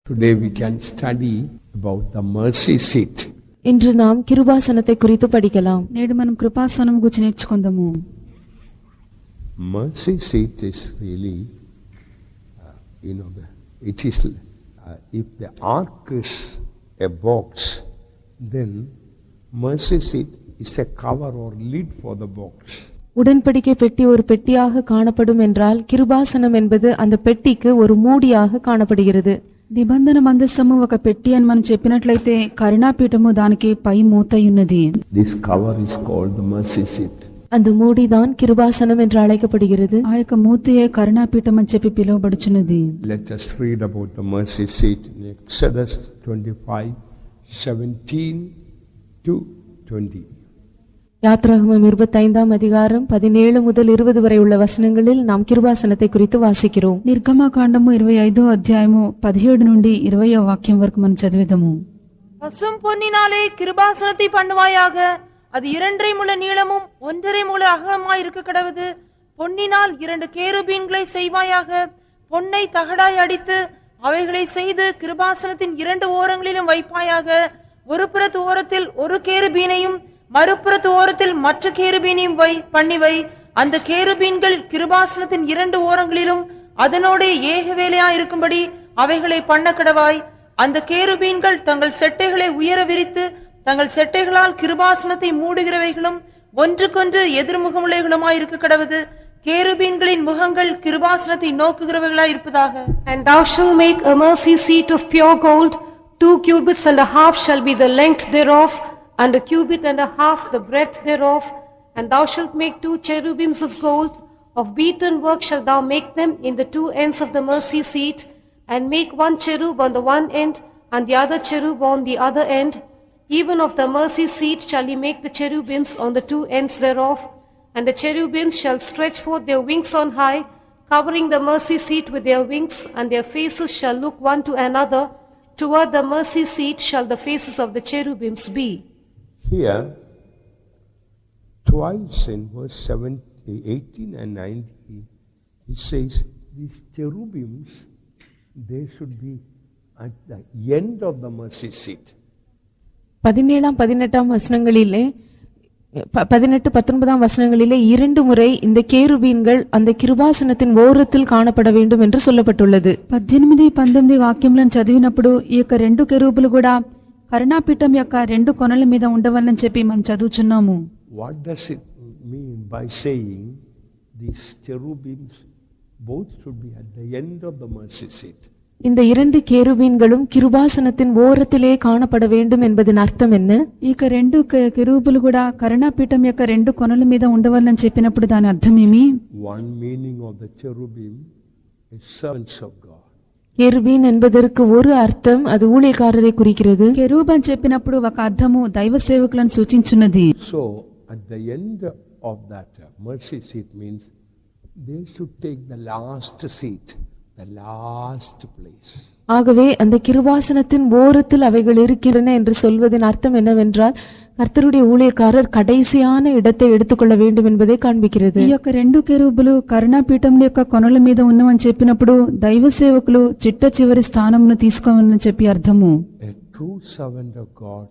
Today we can study about the mercy seat. இன்று நாம் கிருபாசனத்தை குறித்து படிக்கலாம். నేడు మనం కృపాసనం గురించి నేర్చుకుందాము. Mercy seat is really, it is, if the ark is a box, then mercy seat is a cover or lid for the box. உடன்படிக்கை பெட்டி ஒரு பெட்டியாக காணப்படும் என்றால் கிருபாசனம் என்பது அந்த பெட்டிக்கு ஒரு மூடியாக காணப்படுகிறது. నిబంధన మందసము ఒక పెట్టి అని మనం చెప్పినట్లయితే కరుణాపీఠము దానికి పై మూత ఉన్నది. This cover is called the mercy seat. அந்த மூடிதான் கிருபாசனம் என்று அழைக்கப்படுகிறது. ఆ యొక్క మూతయే కరుణాపీఠం అని చెప్పి పిలువబడుచున్నది. Let us read about the mercy seat in Exodus 25:17 to 20. யாத்ராகமம் 25ஆம் அதிகாரம் 17 முதல் 20 வரை உள்ள வசனங்களில் நாம் கிருபாசனத்தை குறித்து வாசிக்கிறோம். నిర్గమకాండము 25వ అధ్యాయము 17 నుండి 20వ వాక్యం వరకు మనం చదివేదము. பசும் பொன்னினாலே கிருபாசனத்தை பண்ணுவாயாக, அது 2 முழ நீளமும் 1.5 முழ அகலமாய் இருக்க கடவுது. பொன்னினால் 2 கேருபீன்களை செய்வாயாக. பொன்னை தகடாய் அடித்து அவைகளை செய்து கிருபாசனத்தின் 2 ஓரங்களிலும் வைப்பாயாக. ஒரு புறத்து ஓரத்தில் ஒரு கேருபீனையும் மறுபுறத்து ஓரத்தில் மற்ற கேருபீனையும் வை. அந்த கேருபீன்கள் கிருபாசனத்தின் 2 ஓரங்களிலும் அதனோட ஏக வேலையா இருக்கும்படி அவைகளை பண்ண கடவாய். அந்த கேருபீன்கள் தங்கள் செட்டைகளை உயர விரித்து தங்கள் செட்டைகளால் கிருபாசனத்தை மூடுகிறவைகளும் ஒன்றுக்கொன்று எதிர்முகமுள்ளவைகளுமாய் இருக்க கடவுது. கேருபீன்களின் முகங்கள் கிருபாசனத்தை நோக்குகிறவைகளாய் இருப்பதாக. And thou shalt make a mercy seat of pure gold. 2 cubits and a half shall be the length thereof, and a cubit and a half the breadth thereof. And thou shalt make 2 cherubims of gold. Of beaten work shalt thou make them in the 2 ends of the mercy seat, and make 1 cherub on the one end, and the other cherub on the other end. Even of the mercy seat shall ye make the cherubims on the 2 ends thereof. And the cherubims shall stretch forth their wings on high, covering the mercy seat with their wings, and their faces shall look one to another. Toward the mercy seat shall the faces of the cherubims be. Here, twice in verse 18 and 19, it says these cherubims, they should be at the end of the mercy seat. 17-18 வசனங்களிலே 18-19 வசனங்களிலே 2 முறை இந்த கேருபீன்கள் அந்த கிருபாசனத்தின் ஓரத்தில் காணப்பட வேண்டும் என்று சொல்லப்பட்டுள்ளது. 18-19 వాక్యములను చదివినప్పుడు ఈ యొక్క 2 కెరూబులు కూడా కరుణాపీఠం యొక్క 2 కొనల మీద ఉండవాలని చెప్పి మనం చదువుచున్నాము. What does it mean by saying these cherubims both should be at the end of the mercy seat? இந்த 2 கேருபீன்களும் கிருபாசனத்தின் ஓரத்திலே காணப்பட வேண்டும் என்பதன் அர்த்தம் என்ன? ఈ 2 కెరూబులు కూడా కరుణాపీఠం యొక్క 2 కొనల మీద ఉండవాలని చెప్పినప్పుడు దాని అర్థం ఏమి? One meaning of the cherubim is servants of God. கேருபீன் என்பதற்கு ஒரு அர்த்தம், அது ஊழியக்காரரை குறிக்கிறது. కెరూబ్ అని చెప్పినప్పుడు ఒక అర్థము దైవ సేవకులను సూచించున్నది. So at the end of that mercy seat means they should take the last seat, the last place. ஆகவே அந்த கிருபாசனத்தின் ஓரத்தில் அவைகள் இருக்கின்றன என்று சொல்வதின் அர்த்தம் என்னவென்றால் கர்த்தருடைய ஊழியக்காரர் கடைசியான இடத்தை எடுத்துக்கொள்ள வேண்டும் என்பதை காண்பிக்கிறது. ఈ యొక్క 2 కెరూబులు కరుణాపీఠం యొక్క కొనల మీద ఉన్నవని చెప్పినప్పుడు దైవ సేవకులు చిట్ట చివరి స్థానమును తీసుకోవాలని చెప్పి అర్థము. A true servant of God,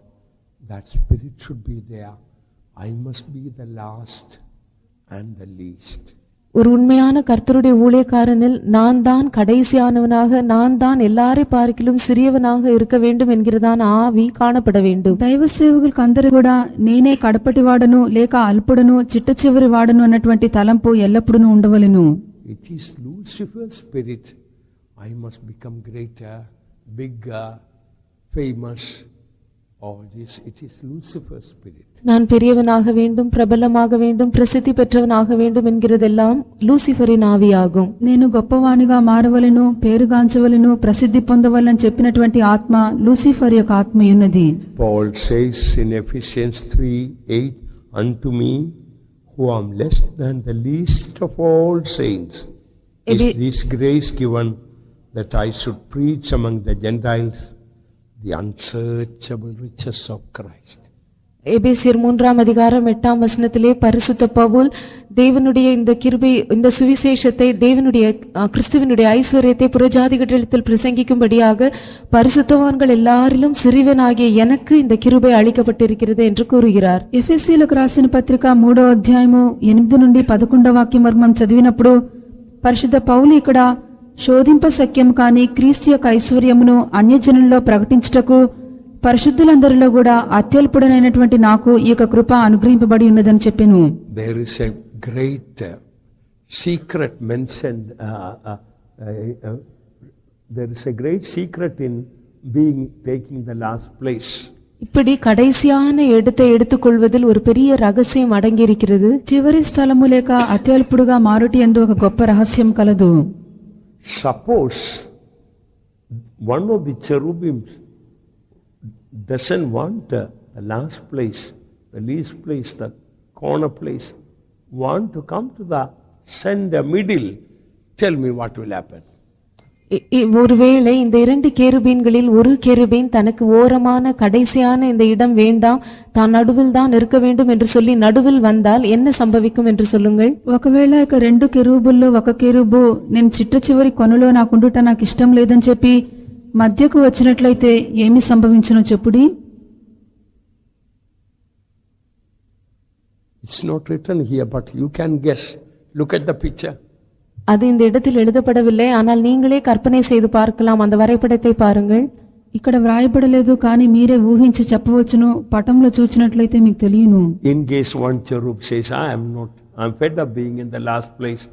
that spirit should be there. I must be the last and the least. ஒரு உண்மையான கர்த்தருடைய ஊழியக்காரனில் நான் தான் கடைசியானவனாக, நான் தான் எல்லாரை பார்க்கிலும் சிறியவனாக இருக்க வேண்டும் என்கிறதான ஆவி காணப்பட வேண்டும். దైవ సేవకులకు అందరూ కూడా నేనే కడపటి వాడను లేక అల్పుడను చిట్ట చివరి వాడను అన్నటువంటి తలంపు ఎల్లప్పుడూ ఉండవలెను. It is Lucifer's spirit. I must become greater, bigger, famous. All this, it is Lucifer's spirit. நான் பெரியவனாக வேண்டும், பிரபலமாக வேண்டும், பிரசித்தி பெற்றவனாக வேண்டும் என்கிறதெல்லாம் லூசிஃபரின் ஆவியாகும். నేను గొప్పవానిగా మారవలెను, పేరుగాంచవలెను, ప్రసిద్ధి పొందవలెను చెప్పినటువంటి ఆత్మ లూసిఫర్ యొక్క ఆత్మ ఉన్నది. Paul says in Ephesians 3:8, unto me who am less than the least of all saints is this grace given, that I should preach among the Gentiles the unsearchable riches of Christ. எபேசியர் 3:8 பரிசுத்த பவுல் தேவனுடைய இந்த கிருபை, இந்த சுவிசேஷத்தை, தேவனுடைய கிறிஸ்துவினுடைய ஐஸ்வர்யத்தை புறஜாதிகளிடத்தில் பிரசங்கிக்கும்படியாக பரிசுத்தவான்கள் எல்லாரிலும் சிறியவனாகிய எனக்கு இந்த கிருபை అளிக்கப்பட்டிருக்கிறது என்று கூறுகிறார். ఎఫెసీయులకు రాసిన పత్రిక 3వ అధ్యాయము 8 నుండి 11వ వాక్యం వరకు మనం చదివినప్పుడు పరిశుద్ధ పౌలు ఇక్కడ శోధింప సఖ్యం కాని క్రీస్తు యొక్క ఐశ్వర్యమును అన్యజనుల్లో ప్రకటించుటకు పరిశుద్ధులందరిలో కూడా అత్యల్పుడనైనటువంటి నాకు ఈ యొక్క కృప అనుగ్రహింపబడి ఉన్నదని చెప్పెను. There is a great secret mentioned. There is a great secret in taking the last place. இப்படி கடைசியான இடத்தை எடுத்துக்கொள்வதில் ஒரு பெரிய ரகசியம் அடங்கி இருக்கிறது. చివరి స్థలము లేక అత్యల్పుడుగా మారుటి యందు ఒక గొప్ప రహస్యం కలదు. Suppose one of the cherubims doesn't want the last place, the least place, the corner place, want to come to the center middle. Tell me what will happen. ஒருவேளை இந்த 2 கேருபீன்களில் ஒரு கேருபீன் தனக்கு ஓரமான கடைசியான இந்த இடம் வேண்டாம், தான் நடுவில் தான் இருக்க வேண்டும் என்று சொல்லி நடுவில் வந்தால் என்ன சம்பவிக்கும் என்று சொல்லுங்கள். ఒకవేళ ఇక 2 కెరూబుల్లో ఒక కెరూబు నేను చిట్ట చివరి కొనలో నాకుండుట నాకు ఇష్టం లేదని చెప్పి మధ్యకు వచ్చినట్లయితే ఏమి సంభవించునో చెప్పుడి. It's not written here, but you can guess. Look at the picture. அது இந்த இடத்தில் எழுதப்படவில்லை, ஆனால் நீங்களே கற்பனை செய்து பார்க்கலாம். அந்த வரைபடத்தை பாருங்கள். ఇక్కడ వ్రాయబడలేదు, కానీ మీరే ఊహించి చెప్పవచ్చును. పటంలో చూచినట్లయితే మీకు తెలియను. In case one cherub says, I'm fed up being in the last place.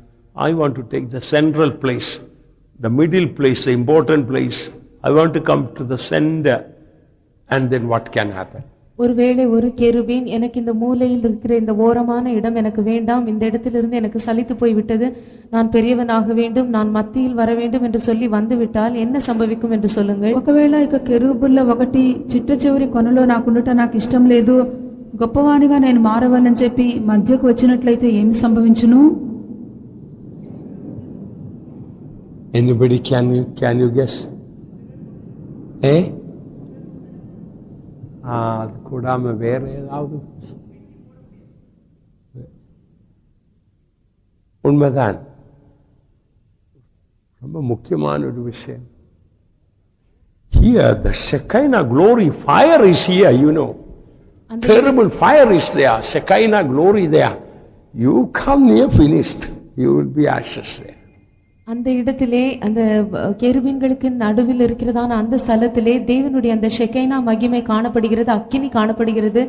I want to take the central place, the middle place, the important place. I want to come to the center. And then what can happen? ஒருவேளை ஒரு கேருபீன் எனக்கு இந்த மூலையில் இருக்கிற இந்த ஓரமான இடம் எனக்கு வேண்டாம், இந்த இடத்திலிருந்து எனக்கு சலித்து போய்விட்டது, நான் பெரியவனாக வேண்டும், நான் மத்தியில் வர வேண்டும் என்று சொல்லி வந்துவிட்டால் என்ன சம்பவிக்கும் என்று சொல்லுங்கள். ఒకవేళ ఇక కెరూబుల్లో ఒకటి చిట్ట చివరి కొనలో నాకుండుట నాకు ఇష్టం లేదు, గొప్పవానిగా నేను మారవాలని చెప్పి మధ్యకు వచ్చినట్లయితే ఏమి సంభవించును? Anybody can you guess? அது கூடாம வேற ஏதாவது? உண்மைதான், ரொம்ப முக்கியமான ஒரு விஷயம். Here the Shekinah glory fire is here, you know. Terrible fire is there, Shekinah glory there. You come near finished, you will be ashes there. அந்த இடத்திலே அந்த கேருபீன்களுக்கு நடுவில் இருக்கிறதான அந்த ஸ்தலத்திலே தேவனுடைய அந்த ஷெக்கைனா மகிமை காணப்படுகிறது, அக்கினி காணப்படுகிறது.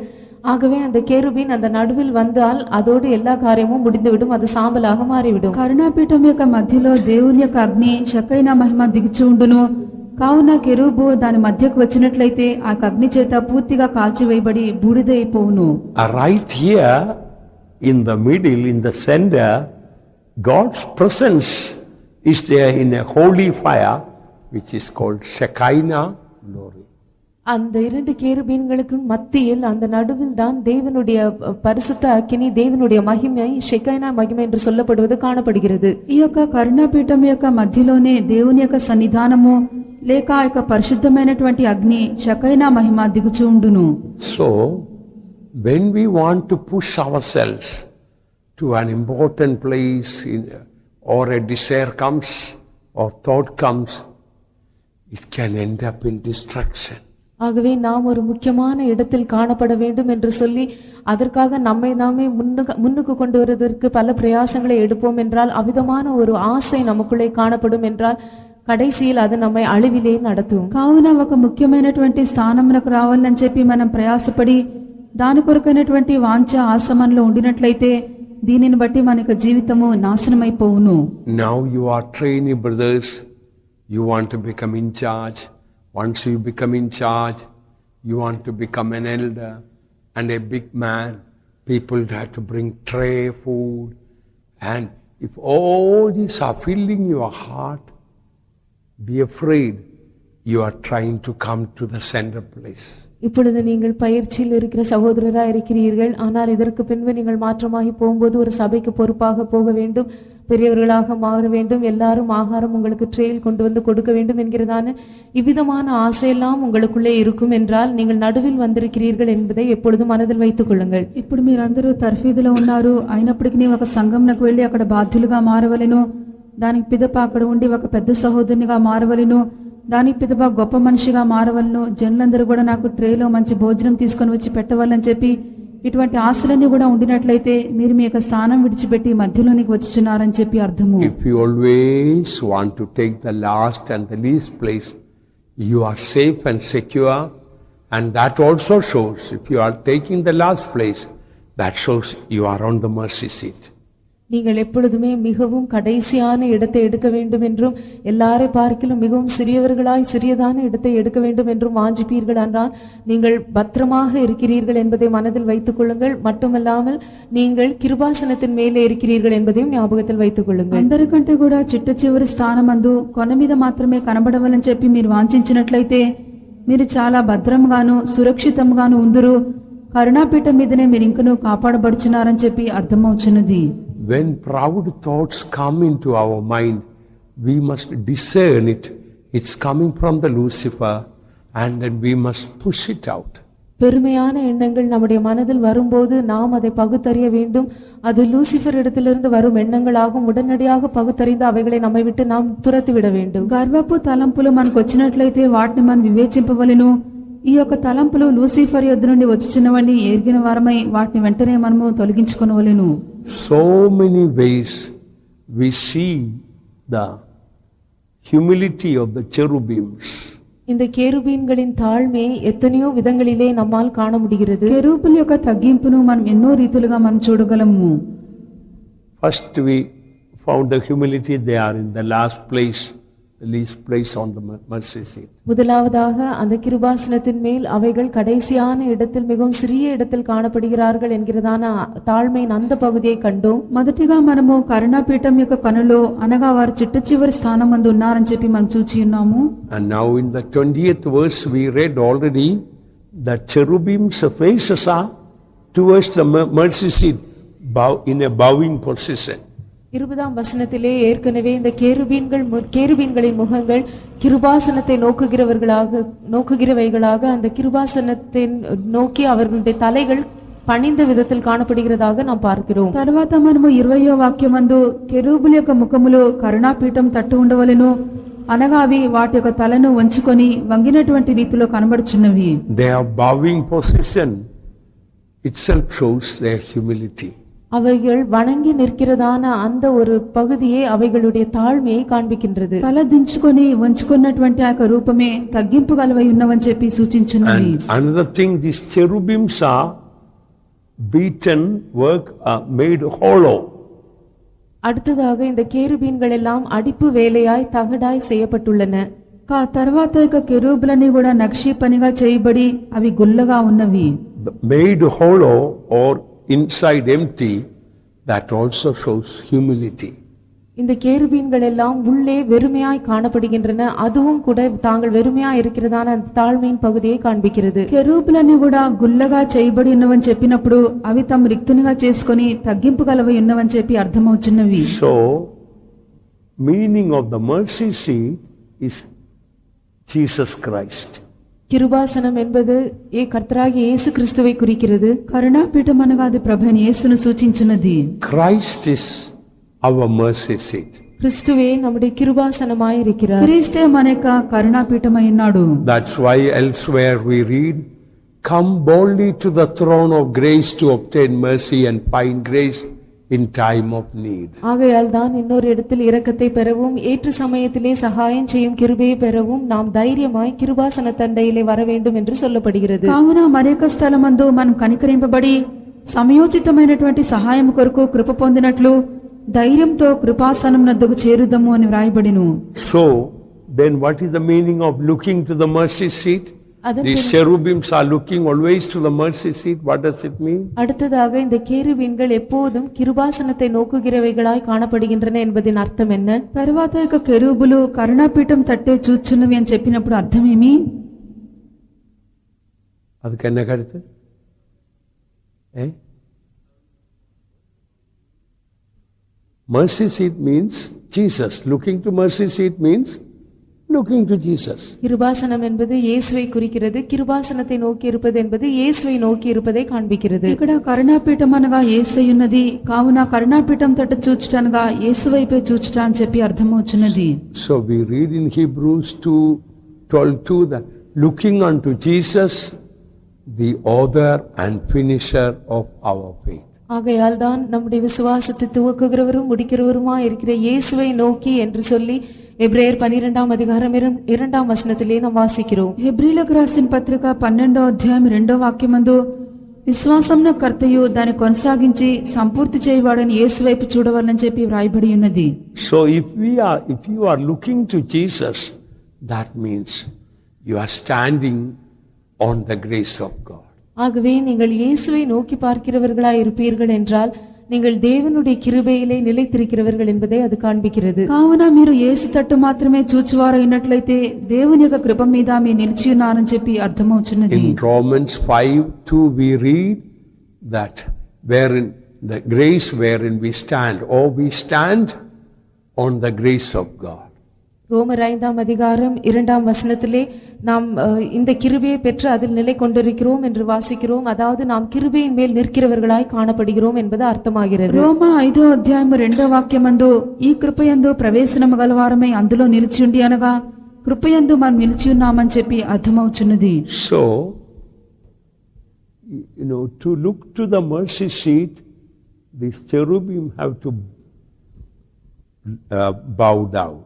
ஆகவே அந்த கேருபீன் அந்த நடுவில் வந்தால் அதோடு எல்லா காரியமும் முடிந்துவிடும், அது சாம்பலாக மாறிவிடும். కరుణాపీఠం యొక్క మధ్యలో దేవుని యొక్క అగ్ని షకైనా మహిమ దిగిచి ఉండును. కావున కెరూబు దాని మధ్యకు వచ్చినట్లయితే ఆ అగ్ని చేత పూర్తిగా కాల్చివేయబడి బూడిదైపోవును. Right here in the middle, in the center, God's presence is there in a holy fire which is called Shekinah glory. அந்த 2 கேருபீன்களுக்கு மத்தியில் அந்த நடுவில் தான் தேவனுடைய பரிசுத்த அக்கினி, தேவனுடைய மகிமை, ஷெக்கைனா மகிமை என்று சொல்லப்படுவது காணப்படுகிறது. ఈ యొక్క కరుణాపీఠం యొక్క మధ్యలోనే దేవుని యొక్క సన్నిధానము లేక ఆ యొక్క పరిశుద్ధమైనటువంటి అగ్ని షకైనా మహిమ దిగుచూ ఉండును. So when we want to push ourselves to an important place or a desire comes or thought comes, it can end up in destruction. ஆகவே நாம் ஒரு முக்கியமான இடத்தில் காணப்பட வேண்டும் என்று சொல்லி அதற்காக நம்மை நாமே முன்னுக்கு கொண்டு வருவதற்கு பல பிரயாசங்களை எடுப்போம் என்றால், அவிதமான ஒரு ஆசை நமக்குள்ளே காணப்படும் என்றால் కడైసీల్ అది నమ్మ అழிవిలే నడతు. కావున ఒక ముఖ్యమైనటువంటి స్థానమునకు రావాలని చెప్పి మనం ప్రయాసపడి దాని కొరకైనటువంటి వాంఛ ఆశ మనలో ఉండినట్లయితే దీనిని బట్టి మన జీవితము నాశనమైపోవును. Now you are training, brothers. You want to become in charge. Once you become in charge, you want to become an elder and a big man. People have to bring tray food, and if all these are filling your heart, be afraid you are trying to come to the center place. இப்பொழுது நீங்கள் பயிற்சியில் இருக்கிற சகோதரராக இருக்கிறீர்கள். ஆனால் இதற்கு பின்பு நீங்கள் மாற்றமாகி போகும்போது ஒரு சபைக்கு பொறுப்பாக போக வேண்டும், பெரியவர்களாக மாற வேண்டும், எல்லாரும் ஆகாரம் உங்களுக்கு ட்ரேயில் கொண்டு வந்து கொடுக்க வேண்டும் என்கிறதான இவ்விதமான ஆசையெல்லாம் உங்களுக்குள்ளே இருக்கும் என்றால் நீங்கள் நடுவில் வந்திருக்கிறீர்கள் என்பதை எப்பொழுதும் மனதில் வைத்துக் కొள்ளுங்கள். ఇప్పుడు మీరందరూ తర్ఫీదులో ఉన్నారు, అయినప్పటికీ ఒక సంఘంకు వెళ్ళి అక్కడ బాధ్యులుగా మారవలెను, దానికి పిదప అక్కడ ఉండి ఒక పెద్ద సహోదరునిగా మారవలెను, దానికి పిదప గొప్ప మనిషిగా మారవలను, జనులందరూ కూడా నాకు ట్రేలో మంచి భోజనం తీసుకొని వచ్చి పెట్టవాలని చెప్పి ఇటువంటి ఆశలన్నీ కూడా ఉండినట్లయితే మీరు మీ యొక్క స్థానం విడిచిపెట్టి మధ్యలోనికి వచ్చుచున్నారని చెప్పి అర్థము. If you always want to take the last and the least place, you are safe and secure, and that also shows, if you are taking the last place, that shows you are on the mercy seat. நீங்கள் எப்பொழுதுமே மிகவும் கடைசியான இடத்தை எடுக்க வேண்டும் என்றும் எல்லாரை பார்க்கிலும் மிகவும் சிறியவர்களாய் சிறியதான இடத்தை எடுக்க வேண்டும் என்றும் வாஞ்சிப்பீர்கள் என்றால் நீங்கள் பத்திரமாக இருக்கிறீர்கள் என்பதை மனதில் வைத்துக் கொள்ளுங்கள். மட்டுமல்லாமல் நீங்கள் கிருபாசனத்தின் மேலே இருக்கிறீர்கள் என்பதையும் ஞாபகத்தில் வைத்துக் கொள்ளுங்கள். అందరికంటే కూడా చిట్ట చివరి స్థానమందు కొన మీద మాత్రమే కనబడవాలని చెప్పి మీరు వాంఛించినట్లయితే మీరు చాలా భద్రంగాను సురక్షితంగాను ఉందురు, కరుణాపీఠం మీదనే మీరు ఇంకనూ కాపాడబడుచున్నారని చెప్పి అర్థమవుచున్నది. When proud thoughts come into our mind, we must discern it. It's coming from the Lucifer, and then we must push it out. பெருமையான எண்ணங்கள் நம்முடைய மனதில் வரும்போது நாம் அதை பகுத்தறிய வேண்டும். அது லூசிஃபர் இடத்திலிருந்து வரும் எண்ணங்களாகும். உடனடியாக பகுத்தறிந்து అவைகளை நம்மை விட்டு நாம் துரத்திவிட வேண்டும். గర్వపు తలంపులు మనకు వచ్చినట్లయితే వాటిని మనం వివేచింపవలెను. ఈ యొక్క తలంపులు లూసిఫర్ యొద్ద నుండి వచ్చుచున్నవని ఎరిగిన వారమై వాటిని వెంటనే మనము తొలగించుకొనవలెను. So many ways we see the humility of the cherubims. இந்த கேருபீன்களின் தாழ்மை எத்தனையோ விதங்களிலே நம்மால் காண முடிகிறது. కెరూబుల యొక్క తగ్గింపును మనం ఎన్నో రీతులుగా మనం చూడగలము. First we found the humility, they are in the last place, the least place on the mercy seat. முதலாவதாக அந்த கிருபாசனத்தின் மேல் அவைகள் கடைசியான இடத்தில் மிகவும் சிறிய இடத்தில் காணப்படுகிறார்கள் என்கிறதான தாழ்மையின் அந்த பகுதியை கண்டோம். మొదటిగా మనము కరుణాపీఠం యొక్క కనులో అనగా వారు చిట్ట చివరి స్థానం మందు ఉన్నారని చెప్పి మనం చూచి ఉన్నాము. And now in the 20th verse we read already that cherubim's faces are towards the mercy seat, in a bowing position. 20ஆம் வசனத்திலே ஏற்கனவே இந்த கேருபீன்களின் முகங்கள் கிருபாசனத்தை நோக்குகிறவைகளாக அந்த கிருபாசனத்தை நோக்கி அவர்களுடைய தலைகள் பணிந்த விதத்தில் காணப்படுகிறதாக நாம் பார்க்கிறோம். తర్వాత మనము 20వ వాక్యమందు కెరూబుల యొక్క ముఖములు కరుణాపీఠం తట్టు ఉండవలెను, అనగా అవి వాటి యొక్క తలను వంచుకొని వంగినటువంటి రీతిలో కనబడుచున్నవి. Their bowing position itself shows their humility. அவைகள் வணங்கி நிற்கிறதான அந்த ஒரு பகுதியே அவைகளுடைய தாழ்மையை காண்பிக்கின்றது. తల దించుకొని వంచుకున్నటువంటి ఆ యొక్క రూపమే తగ్గింపు గలవై ఉన్నవని చెప్పి సూచించున్నవి. And another thing, these cherubims are beaten made hollow. அடுத்ததாக இந்த கேருபீன்கள் எல்லாம் அடிப்பு வேலையாய் தகடாய் செய்யப்பட்டுள்ளன. తర్వాత ఇక కెరూబులని కూడా నక్షి పనిగా చేయబడి అవి గుల్లగా ఉన్నవి. Made hollow or inside empty, that also shows humility. இந்த கேருபீன்கள் எல்லாம் உள்ளே வெறுமையாய் காணப்படுகின்றன. அதுவும் கூட தாங்கள் வெறுமையாய் இருக்கிறதான அந்த தாழ்மையின் பகுதியை காண்பிக்கிறது. కెరూబులని కూడా గుల్లగా చేయబడి ఉన్నవని చెప్పినప్పుడు అవి తమ రిక్తునిగా చేసుకొని తగ్గింపు గలవై ఉన్నవని చెప్పి అర్థమవుచున్నవి. So meaning of the mercy seat is Jesus Christ. கிருபாசனம் என்பது கர்த்தராகிய இயேசு கிறிஸ்துவை குறிக்கிறது. కరుణాపీఠం అనగా అది ప్రభువైన యేసును సూచించున్నది. Christ is our mercy seat. கிறிஸ்துவே நம்முடைய கிருபாசனமாய் இருக்கிறார். క్రీస్తే మన యొక్క కరుణాపీఠమై ఉన్నాడు. That's why elsewhere we read, come boldly to the throne of grace to obtain mercy and find grace in time of need. ஆகையால் தான் இன்னொரு இடத்தில் இரக்கத்தை பெறவும் ஏற்ற சமயத்திலே சகாயம் செய்யும் கிருபையை பெறவும் நாம் தைரியமாய் கிருபாசன தண்டையிலே வர வேண்டும் என்று சொல்லப்படுகிறது. కావున మరొక స్థలమందు మనం కనికరింపబడి సమయోచితమైనటువంటి సహాయం కొరకు కృప పొందినట్లు ధైర్యంతో కృపాసనం నద్దకు చేరుదము అని వ్రాయబడిను. So then what is the meaning of looking to the mercy seat? These cherubims are looking always to the mercy seat. What does it mean? அடுத்ததாக இந்த கேருபீன்கள் எப்போதும் கிருபாசனத்தை நோக்குகிறவைகளாய் காணப்படுகின்றன என்பதின் அர்த்தம் என்ன? తర్వాత ఇక కెరూబులు కరుణాపీఠం తట్టే చూచున్నవి అని చెప్పినప్పుడు అర్థమేమి? அதுக்கு என்ன கருத்து? Mercy seat means Jesus. Looking to mercy seat means looking to Jesus. கிருபாசனம் என்பது இயேசுவை குறிக்கிறது. கிருபாசனத்தை நோக்கி இருப்பது என்பது இயேசுவை நோக்கி இருப்பதை காண்பிக்கிறது. ఇక్కడ కరుణాపీఠం అనగా యేసయ్య ఉన్నది, కావున కరుణాపీఠం తట్టు చూచుటనగా యేసు వైపే చూచుట అని చెప్పి అర్థమవుచున్నది. So we read in Hebrews 2:12 that looking unto Jesus, the author and finisher of our faith. ஆகையால் தான் நம்முடைய விசுவாசத்தை துவக்குகிறவரும் முடிக்கிறவருமாய் இருக்கிற இயேசுவை நோக்கி என்று சொல்லி எபிரேயர் 12ஆம் அதிகாரம் 2ஆம் வசனத்திலே நாம் வாசிக்கிறோம். హెబ్రీలకు రాసిన పత్రిక 12వ అధ్యాయం 2వ వాక్యమందు విశ్వాసమున కర్తయు దాన్ని కొనసాగించి సంపూర్తి చేయవాడని యేసు వైపు చూడవాలని చెప్పి వ్రాయబడి ఉన్నది. So if you are looking to Jesus, that means you are standing on the grace of God. ஆகவே நீங்கள் இயேசுவை நோக்கி பார்க்கிறவர்களாய் இருப்பீர்கள் என்றால் நீங்கள் தேவனுடைய கிருபையிலே நிலைத்திருக்கிறவர்கள் என்பதை அது காண்பிக்கிறது. కావున మీరు యేసు తట్టు మాత్రమే చూచువారు అయినట్లయితే దేవుని యొక్క కృప మీద మీరు నిలిచి ఉన్నారని చెప్పి అర్థమవుచున్నది. In Romans 5:2 we read that wherein the grace wherein we stand, or we stand on the grace of God. ரோமர் 5ஆம் அதிகாரம் 2ஆம் வசனத்திலே நாம் இந்த கிருபையை பெற்று அதில் நிலை கொண்டிருக்கிறோம் என்று வாசிக்கிறோம். அதாவது நாம் கிருபையின் மேல் நிற்கிறவர்களாய் காணப்படுகிறோம் என்பது அர்த்தமாகிறது. రోమ 5వ అధ్యాయం 2వ వాక్యమందు ఈ కృపయందు ప్రవేశనము గలవారమై అందులో నిలిచియుండి అనగా కృపయందు మనం నిలిచి ఉన్నామని చెప్పి అర్థమవుచున్నది. So to look to the mercy seat, these cherubim have to bow down.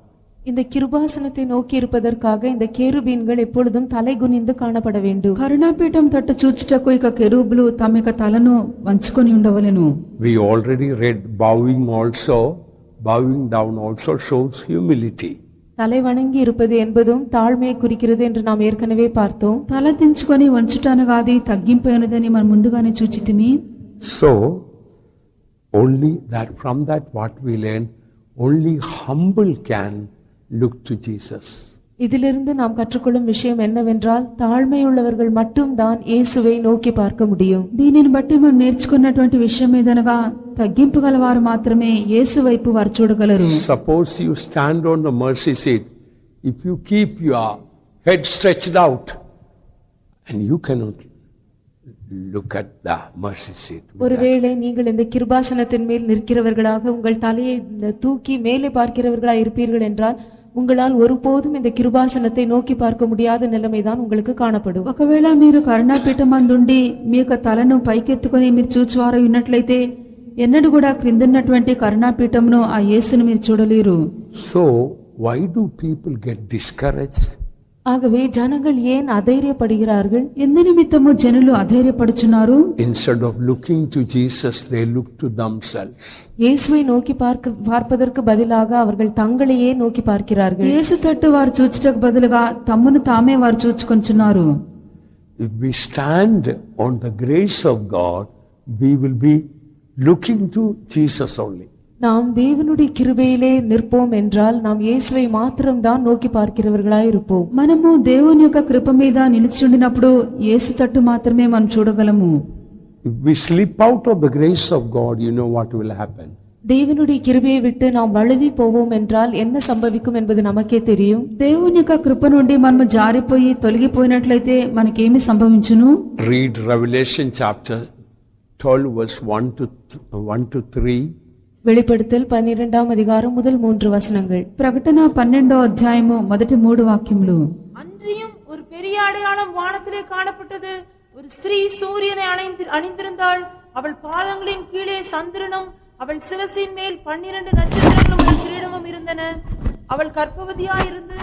இந்த கிருபாசனத்தை நோக்கி இருப்பதற்காக இந்த கேருபீன்கள் எப்பொழுதும் தலை குனிந்து காணப்பட வேண்டும். కరుణాపీఠం తట్టు చూచుటకు ఇక కెరూబులు తమ యొక్క తలను వంచుకొని ఉండవలెను. We already read bowing down also shows humility. தலை வணங்கி இருப்பது என்பதும் தாழ்மையை குறிக்கிறது என்று நாம் ஏற்கனவே பார்த்தோம். తల దించుకొని వంచుటనగా అది తగ్గింపైనదని మనం ముందుగానే చూచితిమి. So only that from that what we learn, only humble can look to Jesus. இதிலிருந்து நாம் கற்றுக்கொள்ளும் விஷயம் என்னவென்றால் தாழ்மையுள்ளவர்கள் மட்டும்தான் இயேசுவை நோக்கி பார்க்க முடியும். దీనిని బట్టి మనం నేర్చుకున్నటువంటి విషయం ఏదనగా తగ్గింపు గలవారు మాత్రమే యేసు వైపు వారు చూడగలరు. Suppose you stand on the mercy seat, if you keep your head stretched out, and you cannot look at the mercy seat. ஒருவேளை நீங்கள் இந்த கிருபாசனத்தின் மேல் நிற்கிறவர்களாக உங்கள் தலையை தூக்கி மேலே பார்க்கிறவர்களாக இருப்பீர்கள் என்றால் உங்களால் ஒருபோதும் இந்த கிருபாசனத்தை நோக்கி பார்க்க முடியாத நிலைமைதான் உங்களுக்கு காணப்படும். ఒకవేళ మీరు కరుణాపీఠం అందుండి మీ యొక్క తలను పైకెత్తుకొని మీరు చూచువారు ఉన్నట్లయితే ఎన్నడూ కూడా క్రిందన్నటువంటి కరుణాపీఠమును ఆ యేసును మీరు చూడలేరు. So why do people get discouraged? ஆகவே ஜனங்கள் ஏன் அதைரியப்படுகிறார்கள்? ఎందు నిమిత్తము జనులు అధైర్యపడుచున్నారు? Instead of looking to Jesus, they look to themselves. இயேசுவை நோக்கி பார்ப்பதற்கு பதிலாக அவர்கள் தங்களையே நோக்கி பார்க்கிறார்கள். యేసు తట్టు వారు చూచుటకు బదులుగా తమ్మును తామే వారు చూచుకొంచున్నారు. If we stand on the grace of God, we will be looking to Jesus only. நாம் தேவனுடைய கிருபையிலே நிற்போம் என்றால் நாம் இயேசுவை மாத்திரம்தான் நோக்கி பார்க்கிறவர்களாய் இருப்போம். మనము దేవుని యొక్క కృప మీద నిలిచి ఉండినప్పుడు యేసు తట్టు మాత్రమే మనం చూడగలము. If we slip out of the grace of God, you know what will happen. தேவனுடைய கிருபையை விட்டு நாம் வழுவி போவோம் என்றால் என்ன சம்பவிக்கும் என்பது நமக்கே தெரியும். దేవుని యొక్క కృప నుండి మనము జారిపోయి తొలగిపోయినట్లయితే మనకేమి సంభవించును? Read Revelation chapter 12 verse 1 to 3. வெளிப்படுத்தல் 12ஆம் அதிகாரம் முதல் 3 வசனங்கள். ప్రకటన 12వ అధ్యాయము మొదటి 3 వాక్యములు. அன்றியும் ஒரு பெரிய அடையாளம் வானத்திலே காணப்பட்டது. ஒரு ஸ்திரீ சூரியனை அணிந்திருந்தாள். அவள் பாதங்களின் கீழே சந்திரனும் அவள் சிரசின் மேல் 12 நட்சத்திரங்களும் ஒரு கிரீடமும் இருந்தன. அவள் கர்ப்பவதியாயிருந்து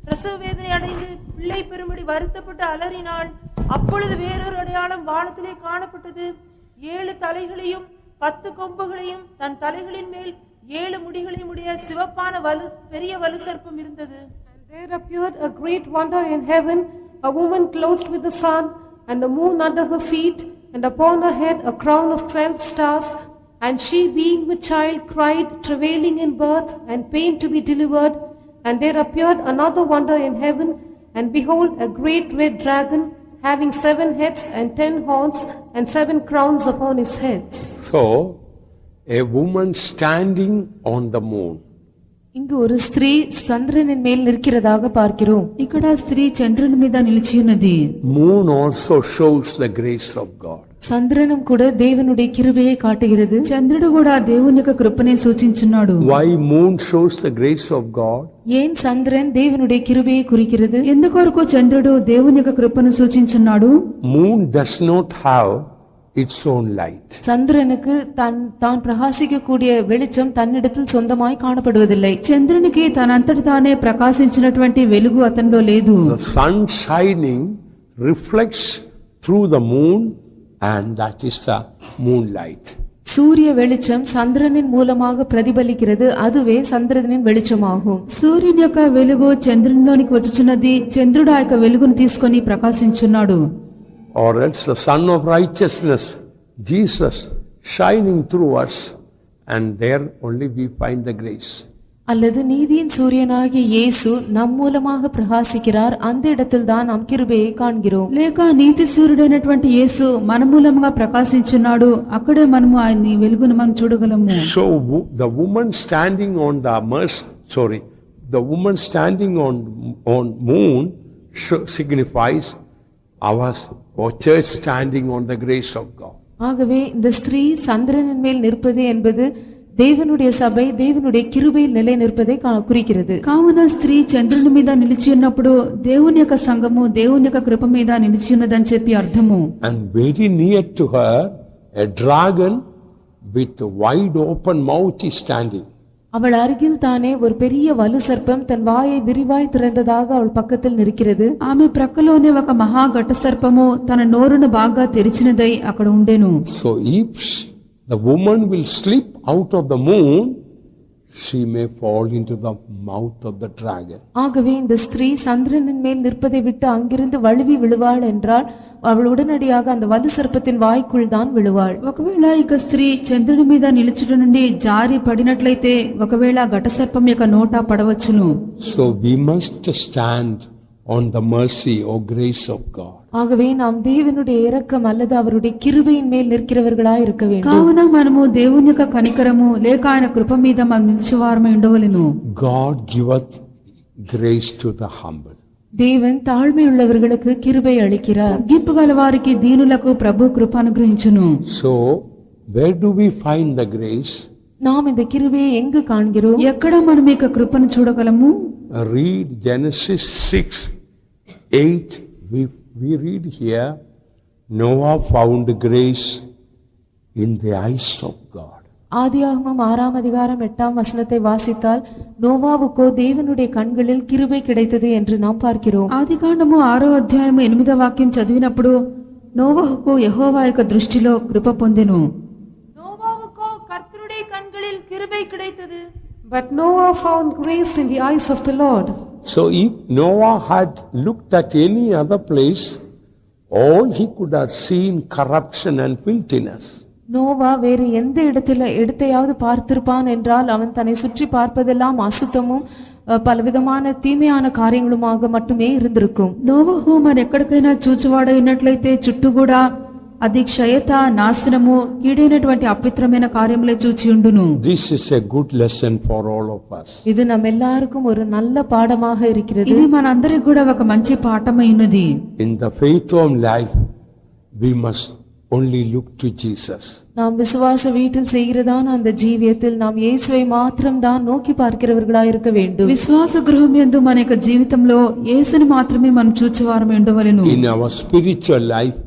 பிரசவ வேதனை அடைந்து பிள்ளை பெறும்படி வருத்தப்பட்டு அலறினாள். அப்பொழுது வேறொரு அடையாளம் வானத்திலே காணப்பட்டது. 7 தலைகளையும் 10 கொம்புகளையும் தன் தலைகளின் மேல் 7 முடிகளையும் உடைய சிவப்பான பெரிய வலு சர்ப்பம் இருந்தது. And there appeared a great wonder in heaven, a woman clothed with the sun, and the moon under her feet, and upon her head a crown of 12 stars. And she, being with child, cried, travailing in birth, and pain to be delivered. And there appeared another wonder in heaven, and behold, a great red dragon, having 7 heads and 10 horns, and 7 crowns upon his heads. So, a woman standing on the moon. இங்கு ஒரு ஸ்திரீ சந்திரனின் மேல் நிற்கிறதாக பார்க்கிறோம். ఇక్కడ స్త్రీ చంద్రుని మీద నిలిచి ఉన్నది. Moon also shows the grace of God. சந்திரனும் கூட தேவனுடைய கிருபையை காட்டுகிறது. చంద్రుడు కూడా దేవుని యొక్క కృపనే సూచించున్నాడు. Why moon shows the grace of God? ஏன் சந்திரன் தேவனுடைய கிருபையை குறிக்கிறது? ఎందుకొరకు చంద్రుడు దేవుని యొక్క కృపను సూచించున్నాడు? Moon does not have its own light. சந்திரனுக்கு தான் பிரகாசிக்கக்கூடிய வெளிச்சம் தன்னிடத்தில் சொந்தமாய் காணப்படுவதில்லை. చంద్రునికి తనంతటి తానే ప్రకాశించినటువంటి వెలుగు అతనిలో లేదు. The sun shining reflects through the moon, and that is the moonlight. சூரிய வெளிச்சம் சந்திரனின் மூலமாக பிரதிபலிக்கிறது, அதுவே சந்திரனின் வெளிச்சமாகும். సూర్యుని యొక్క వెలుగు చంద్రునిలోనికి వచ్చుచున్నది, చంద్రుడు ఆ యొక్క వెలుగును తీసుకొని ప్రకాశించున్నాడు. Or else the sun of righteousness, Jesus, shining through us, and there only we find the grace. அல்லது நீதியின் சூரியனாகிய இயேசு நம் மூலமாக பிரகாசிக்கிறார், அந்த இடத்தில் தான் நாம் கிருபையை காண்கிறோம். లేక నీతి సూర్యుడైనటువంటి యేసు మన మూలముగా ప్రకాశించున్నాడు, అక్కడే మనము ఆయన వెలుగును మనం చూడగలము. So the woman standing on the woman standing on moon signifies our church standing on the grace of God. ஆகவே இந்த ஸ்திரீ சந்திரனின் மேல் நிற்பது என்பது தேவனுடைய சபை தேவனுடைய கிருபையில் நிலை நிற்பதை குறிக்கிறது. కావున స్త్రీ చంద్రుని మీద నిలిచి ఉన్నప్పుడు దేవుని యొక్క సంఘము దేవుని యొక్క కృప మీద నిలిచి ఉన్నదని చెప్పి అర్థము. And very near to her a dragon with wide open mouth is standing. அவள் அருகில் தானே ஒரு பெரிய வலு சர்ப்பம் தன் வாயை விரிவாய் திறந்ததாக அவள் பக்கத்தில் நிற்கிறது. ఆమె ప్రక్కలోనే ఒక మహా ఘట సర్పము తన నోరును బాగా తెరిచినదై అక్కడ ఉండెను. So if the woman will slip out of the moon, she may fall into the mouth of the dragon. ஆகவே இந்த ஸ்திரீ சந்திரனின் மேல் நிற்பதை விட்டு அங்கிருந்து வழுவி விழுவாள் என்றால் அவள் உடனடியாக அந்த வலு சர்ப்பத்தின் வாய்க்குள் தான் விழுவாள். ఒకవేళ ఇక స్త్రీ చంద్రుని మీద నిలుచుట నుండి జారి పడినట్లయితే ఒకవేళ ఘట సర్పం యొక్క నోట పడవచ్చును. So we must stand on the mercy or grace of God. ஆகவே நாம் தேவனுடைய இரக்கம் அல்லது அவருடைய கிருபையின் மேல் நிற்கிறவர்களாய் இருக்க வேண்டும். కావున మనము దేవుని యొక్క కనికరము లేక ఆయన కృప మీద మనం నిలిచేవారమై ఉండవలెను. God giveth grace to the humble. தேவன் தாழ்மையுள்ளவர்களுக்கு கிருபை அளிக்கிறார். తగ్గింపు గల వారికి దీనులకు ప్రభు కృప అనుగ్రహించును. So where do we find the grace? நாம் இந்த கிருபையை எங்கு காண்கிறோம்? ఎక్కడ మనం ఈ యొక్క కృపను చూడగలము? Read Genesis 6:8. We read here, Noah found grace in the eyes of God. ஆதியாகமம் 6ஆம் அதிகாரம் 8ஆம் வசனத்தை வாசித்தால் நோவாவுக்கோ தேவனுடைய கண்களில் கிருபை கிடைத்தது என்று நாம் பார்க்கிறோம். ఆదికాండము 6వ అధ్యాయము 8వ వాక్యం చదివినప్పుడు నోవహుకు యెహోవా యొక్క దృష్టిలో కృప పొందెను. நோவாவுக்கோ கர்த்தருடைய கண்களில் கிருபை கிடைத்தது. But Noah found grace in the eyes of the Lord. So if Noah had looked at any other place, all he could have seen corruption and filthiness. Noah வேறு எந்த இடத்தையாவது பார்த்திருப்பான் என்றால் அவன் தன்னை சுற்றி பார்ப்பதெல்லாம் அசுத்தமும் పలవిధமான తీమயான కార్యములుగా மட்டுமே இருந்திருக்கும். నోవహు మరెక్కడికైనా చూచువాడైనట్లయితే చుట్టూ కూడా అది క్షయత నాశనము కీడైనటువంటి అపవిత్రమైన కార్యములే చూచి ఉండును. This is a good lesson for all of us. ఇది நம்மெல்லாருக்கும் ஒரு நல்ல பாடமாக இருக்கிறது. ఇది మనందరికి కూడా ఒక మంచి పాఠమై ఉన్నది. In the faith of life we must only look to Jesus. நாம் விசுவாச வீட்டில் செய்கிறதான அந்த ஜீவியத்தில் நாம் இயேசுவை மாத்திரம் தான் நோக்கி பார்க்கிறவர்களாய் இருக்க வேண்டும். విశ్వాస గృహం యందు మన యొక్క జీవితంలో యేసుని మాత్రమే మనం చూచువారమై ఉండవలెను. In our spiritual life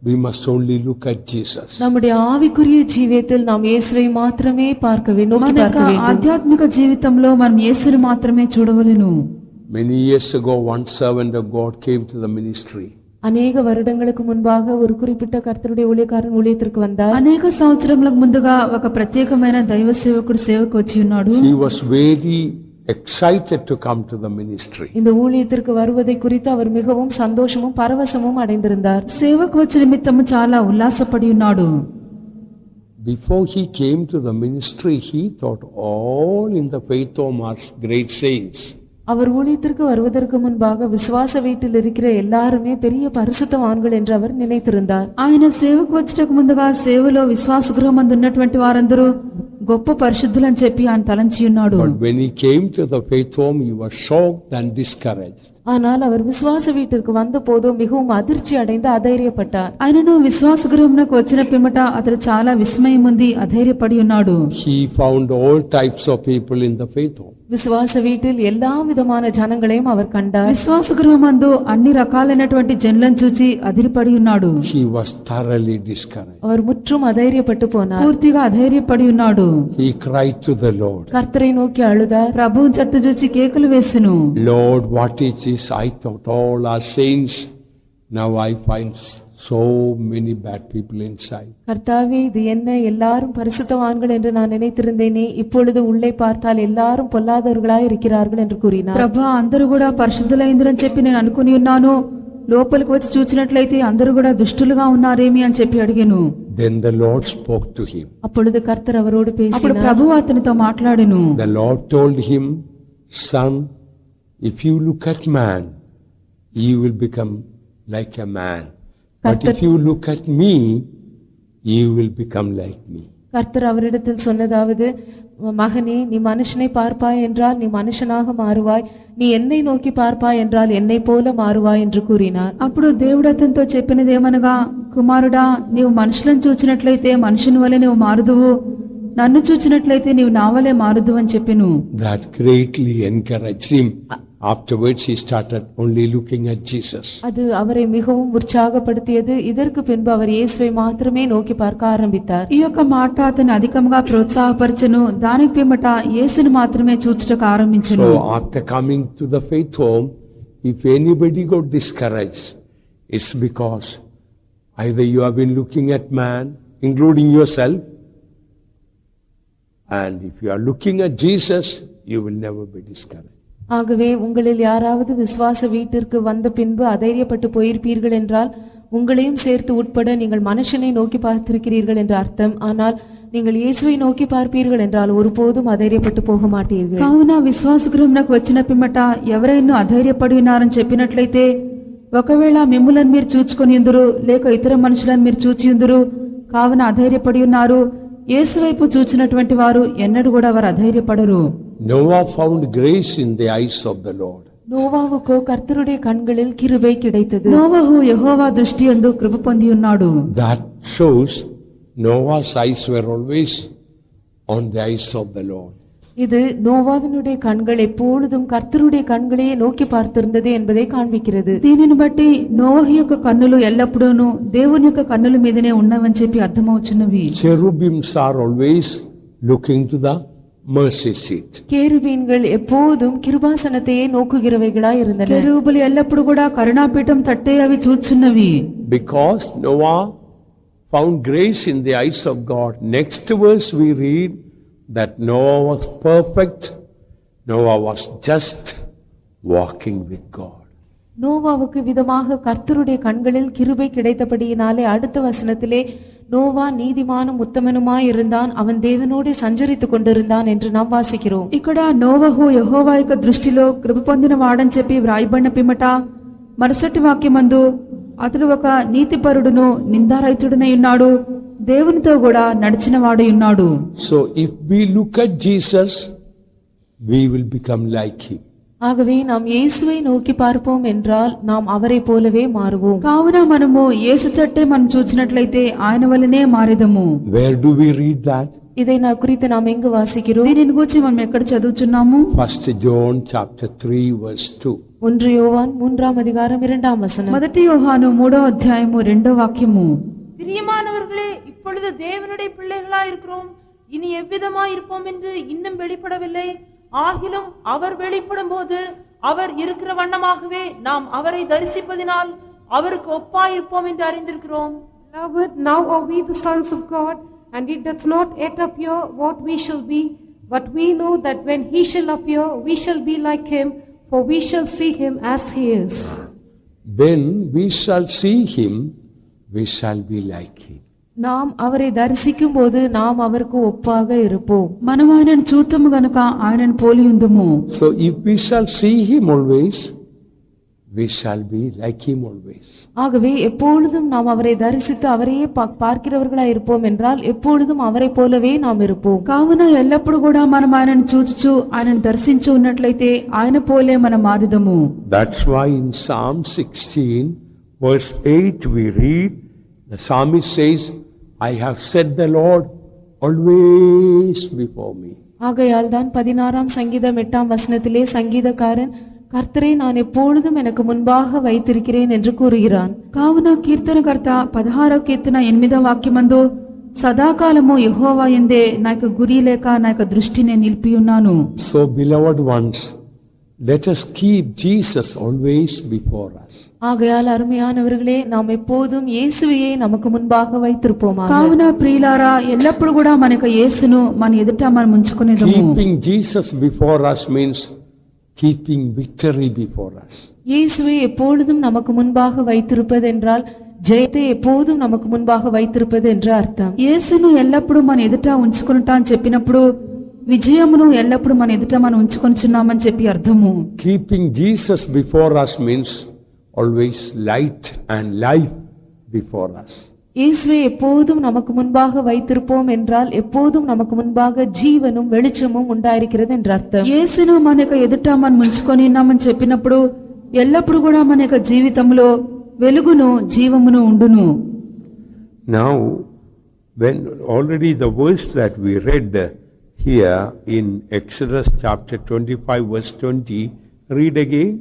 we must only look at Jesus. நம்முடைய ஆவிக்குரிய ஜீவியத்தில் நாம் இயேசுவை மாத்திரமே பார்க்க வேண்டும். మన యొక్క ఆధ్యాత్మిక జీవితంలో మనం యేసుని మాత్రమే చూడవలెను. Many years ago one servant of God came to the ministry. అనేక வருடங்களுக்கு முன்பாக ஒரு குறிப்பிட்ட கர்த்தருடைய ஊழியக்காரன் ஊழியத்திற்கு வந்தார். అనేక సంవత్సరములకు ముందుగా ఒక ప్రత్యేకమైన దైవ సేవకుడు సేవకు వచ్చి ఉన్నాడు. He was very excited to come to the ministry. இந்த ஊழியத்திற்கு வருவதை குறித்து அவர் மிகவும் சந்தோஷமும் பரவசமும் அடைந்திருந்தார். సేవకు వచ్చే నిమిత్తము చాలా ఉల్లాసపడి ఉన్నాడు. Before he came to the ministry, he thought all in the faith of our great saints. அவர் ஊழியத்திற்கு வருவதற்கு முன்பாக விசுவாச வீட்டில் இருக்கிற எல்லாருமே பெரிய பரிசுத்தவான்கள் என்று அவர் நினைத்திருந்தார். ఆయన సేవకు వచ్చటకు ముందుగా సేవలో విశ్వాస గృహం అందు ఉన్నటువంటి వారందరూ గొప్ప పరిశుద్ధులని చెప్పి ఆయన తలంచి ఉన్నాడు. But when he came to the faith home, he was shocked and discouraged. ஆனால் அவர் விசுவாச வீட்டிற்கு வந்த போது மிகவும் அதிர்ச்சி அடைந்து அதைரியப்பட்டார். ఆయనను విశ్వాస గృహమునకు వచ్చిన పిమ్మట అతడు చాలా విస్మయం ఉంది, అధైర్యపడి ఉన్నాడు. He found all types of people in the faith home. விசுவாச வீட்டில் எல்லா விதமான ஜனங்களையும் அவர் கண்டார். విశ్వాస గృహమందు అన్ని రకాలైనటువంటి జనులను చూచి అదిరిపడి ఉన్నాడు. He was thoroughly discouraged. அவர் முற்றும் అధైర్యపట్టు పోనాர். పూర్తిగా అధైర్యపడి ఉన్నాడు. He cried to the Lord, కర్తரை నోకి అழுదార్. ప్రభువుని చట్టు చూచి కేకలు వేసెను. Lord, what is this? I thought all are saints. Now I find so many bad people inside. கர்த்தாவே, இது என்ன? எல்லாரும் பரிசுத்தவான்கள் என்று நான் நினைத்திருந்தேனே, இப்பொழுது உள்ளே பார்த்தால் எல்லாரும் பொல்லாதவர்களாய் இருக்கிறார்கள் என்று கூறினார். ప్రభా, అందరూ కూడా పరిశుద్ధులైందని చెప్పి నేను అనుకుని ఉన్నాను. లోపలికి వచ్చి చూచినట్లయితే అందరూ కూడా దుష్టులుగా ఉన్నారేమి అని చెప్పి అడిగాను. Then the Lord spoke to him. அப்பொழுது கர்த்தர் அவரோடு అప్పుడు பேசினார். ప్రభువు అతనితో మాట్లాడెను. The Lord told him, Son, if you look at man, you will become like a man. But if you look at me, you will become like me. கர்த்தர் அவரிடத்தில் சொன்னதாவது, மகனே, நீ மனுஷனை பார்ப்பாய் என்றால் நீ மனுஷனாக மாறுவாய், நீ என்னை நோக்கி பார்ப்பாய் என்றால் என்னை போல மாறுவாய் என்று கூறினார். అప్పుడు దేవుడు అతనితో చెప్పినదేమనగా, కుమారుడా, నీవు మనుషులను చూచినట్లయితే మనుషుని వలె నీవు మారుదువు, నన్ను చూచినట్లయితే నీవు నా వలె మారుదు అని చెప్పెను. That greatly encouraged him. Afterwards he started only looking at Jesus. அது அவரை மிகவும் உற்சாகப்படுத்தியது. இதற்கு பின்பு அவர் இயேசுவை மாத்திரமே நோக்கி பார்க்க ஆரம்பித்தார். ఈ యొక్క మాట అతను అధికంగా ప్రోత్సాహపరచెను. దానికి పిమ్మట యేసుని మాత్రమే చూచుటకు ఆరంభించెను. So after coming to the faith home, if anybody got discouraged, it's because either you have been looking at man, including yourself, and if you are looking at Jesus, you will never be discouraged. ஆகவே உங்களில் யாராவது விசுவாச வீட்டிற்கு வந்த பின்பு அதைரியப்பட்டு போயிருப்பீர்கள் என்றால் உங்களையும் சேர்த்து உட்பட நீங்கள் மனுஷனை நோக்கி பார்த்திருக்கிறீர்கள் என்று அர்த்தம். ஆனால் நீங்கள் இயேசுவை நோக்கி பார்ப்பீர்கள் என்றால் ஒருபோதும் అధైర్యపట్టు పోக మాటీர்கள். కావున విశ్వాస గృహమునకు వచ్చిన పిమ్మట ఎవరైనా అధైర్యపడి ఉన్నారని చెప్పినట్లయితే, ఒకవేళ మిమ్ములను మీరు చూచుకొని ఉందురు, లేక ఇతర మనుషులను మీరు చూచి ఉందురు, కావున అధైర్యపడి ఉన్నారు. యేసు వైపు చూచినటువంటి వారు ఎన్నడూ కూడా వారు అధైర్యపడరు. Noah found grace in the eyes of the Lord. நோவாவுக்கோ கர்த்தருடைய கண்களில் கிருபை கிடைத்தது. నోవహు యెహోవా దృష్టి యందు కృప పొంది ఉన్నాడు. That shows Noah's eyes were always on the eyes of the Lord. இது நோவாவினுடைய கண்கள் எப்பொழுதும் கர்த்தருடைய கண்களையே நோக்கி பார்த்திருந்தது என்பதை காண்பிக்கிறது. దీనిని బట్టి నోవహు యొక్క కన్నులు ఎల్లప్పుడూను దేవుని యొక్క కన్నుల మీదనే ఉన్నవని చెప్పి అర్థమవుచున్నవి. Cherubims are always looking to the mercy seat. கேருபீன்கள் எப்போதும் கிருபாசனத்தையே நோக்குகிறவைகளாய் இருந்தன. కెరూబులు ఎల్లప్పుడు కూడా కరుణాపీఠం తట్టే అవి చూచున్నవి. Because Noah found grace in the eyes of God. Next verse we read that Noah was perfect. Noah was just walking with God. நோவாவுக்கு விதமாக கர்த்தருடைய கண்களில் கிருபை கிடைத்தபடியினாலே அடுத்த வசனத்திலே நோவா நீதிமானும் உத்தமனுமாய் இருந்தான், அவன் தேவனோடு சஞ்சரித்துக் கொண்டிருந்தான் என்று நாம் வாசிக்கிறோம். ఇక్కడ నోవహు యెహోవా యొక్క దృష్టిలో కృప పొందిన వాడని చెప్పి వ్రాయబడిన పిమ్మట మరుసటి వాక్యమందు అతడు ఒక నీతిపరుడును నిందారహితుడనై ఉన్నాడు, దేవునితో కూడా నడిచిన వాడై ఉన్నాడు. So if we look at Jesus, we will become like him. ஆகவே நாம் இயேசுவை நோக்கி பார்ப்போம் என்றால் நாம் அவரை போலவே மாறுவோம். కావున మనము యేసు తట్టే మనం చూచినట్లయితే ఆయన వలనే మారెదము. Where do we read that? இதை குறித்து நாம் எங்கு வாசிக்கிறோம்? దీనిని గురించి మనం ఎక్కడ చదువుచున్నాము? 1 John chapter 3 verse 2. 1 யோவான் 3ஆம் அதிகாரம் 2ஆம் வசனம். మొదటి యోహాను 3వ అధ్యాయము 2వ వాక్యము. பிரியமானவர்களே, இப்பொழுது தேவனுடைய பிள்ளைகளாய் இருக்கிறோம், இனி எவ்விதமாய் இருப்போம் என்று இன்னும் வெளிப்படவில்லை. ஆகிலும் அவர் வெளிப்படும் போது அவர் இருக்கிற வண்ணமாகவே நாம் அவரை தரிசிப்பதினால் அவருக்கு ஒப்பாயிருப்போம் என்று அறிந்திருக்கிறோம். Beloved, now are we the sons of God, and it doth not yet appear what we shall be, but we know that when he shall appear, we shall be like him, for we shall see him as he is. When we shall see him, we shall be like him. நாம் அவரை தரிசிக்கும் போது நாம் அவருக்கு ஒப்பாக இருப்போம். మనం ఆయనను చూతుము గనుక ఆయనను పోలి ఉందుము. So if we shall see him always, we shall be like him always. ஆகவே எப்பொழுதும் நாம் அவரை தரிசித்து அவரையே பார்க்கிறவர்களாய் இருப்போம் என்றால் எப்பொழுதும் அவரை போலவே நாம் இருப்போம். కావున ఎల్లప్పుడు కూడా మనం ఆయనను చూచుచు ఆయనను దర్శించు ఉన్నట్లయితే ఆయన పోలే మనం మారుదము. That's why in Psalm 16 verse 8 we read, the psalmist says, I have set the Lord always before me. ஆகையால் தான் 16ஆம் சங்கீதம் 8ஆம் வசனத்திலே சங்கீதக்காரன் கர்த்தரை நான் எப்பொழுதும் எனக்கு முன்பாக வைத்திருக்கிறேன் என்று கூறுகிறான். కావున కీర్తనకర్త 16వ కీర్తన 8వ వాక్యమందు సదాకాలము యెహోవా యందే నా యొక్క గురి లేక నా యొక్క దృష్టిని నిలిపి ఉన్నాను. So beloved ones, let us keep Jesus always before us. ஆகையால் அருமையானவர்களே நாம் எப்போதும் இயேசுவையே நமக்கு முன்பாக வைத்திருப்போமாக. కావున ప్రియులారా ఎల్లప్పుడు కూడా మన యొక్క యేసును మన ఎదుట మనం ఉంచుకునేదము. Keeping Jesus before us means keeping victory before us. இயேசுவை எப்பொழுதும் நமக்கு முன்பாக வைத்திருப்பது என்றால் ஜெயத்தை எப்போதும் நமக்கு முன்பாக வைத்திருப்பது என்று அர்த்தம். యేసును ఎల్లప్పుడు మన ఎదుట ఉంచుకునుట అని చెప్పినప్పుడు విజయమును ఎల్లప్పుడు మన ఎదుట మనం ఉంచుకొనిచున్నామని చెప్పి అర్థము. Keeping Jesus before us means always light and life before us. இயேசுவை எப்போதும் நமக்கு முன்பாக வைத்திருப்போம் என்றால் எப்போதும் நமக்கு முன்பாக ஜீவனும் வெளிச்சமும் உண்டாயிருக்கிறது என்று அர்த்தம். యేసును మన యొక్క ఎదుట మనం ఉంచుకొని ఉన్నామని చెప్పినప్పుడు ఎల్లప్పుడు కూడా మన యొక్క జీవితంలో వెలుగును జీవమును ఉండును. Now, when already the verse that we read here in Exodus chapter 25 verse 20, read again.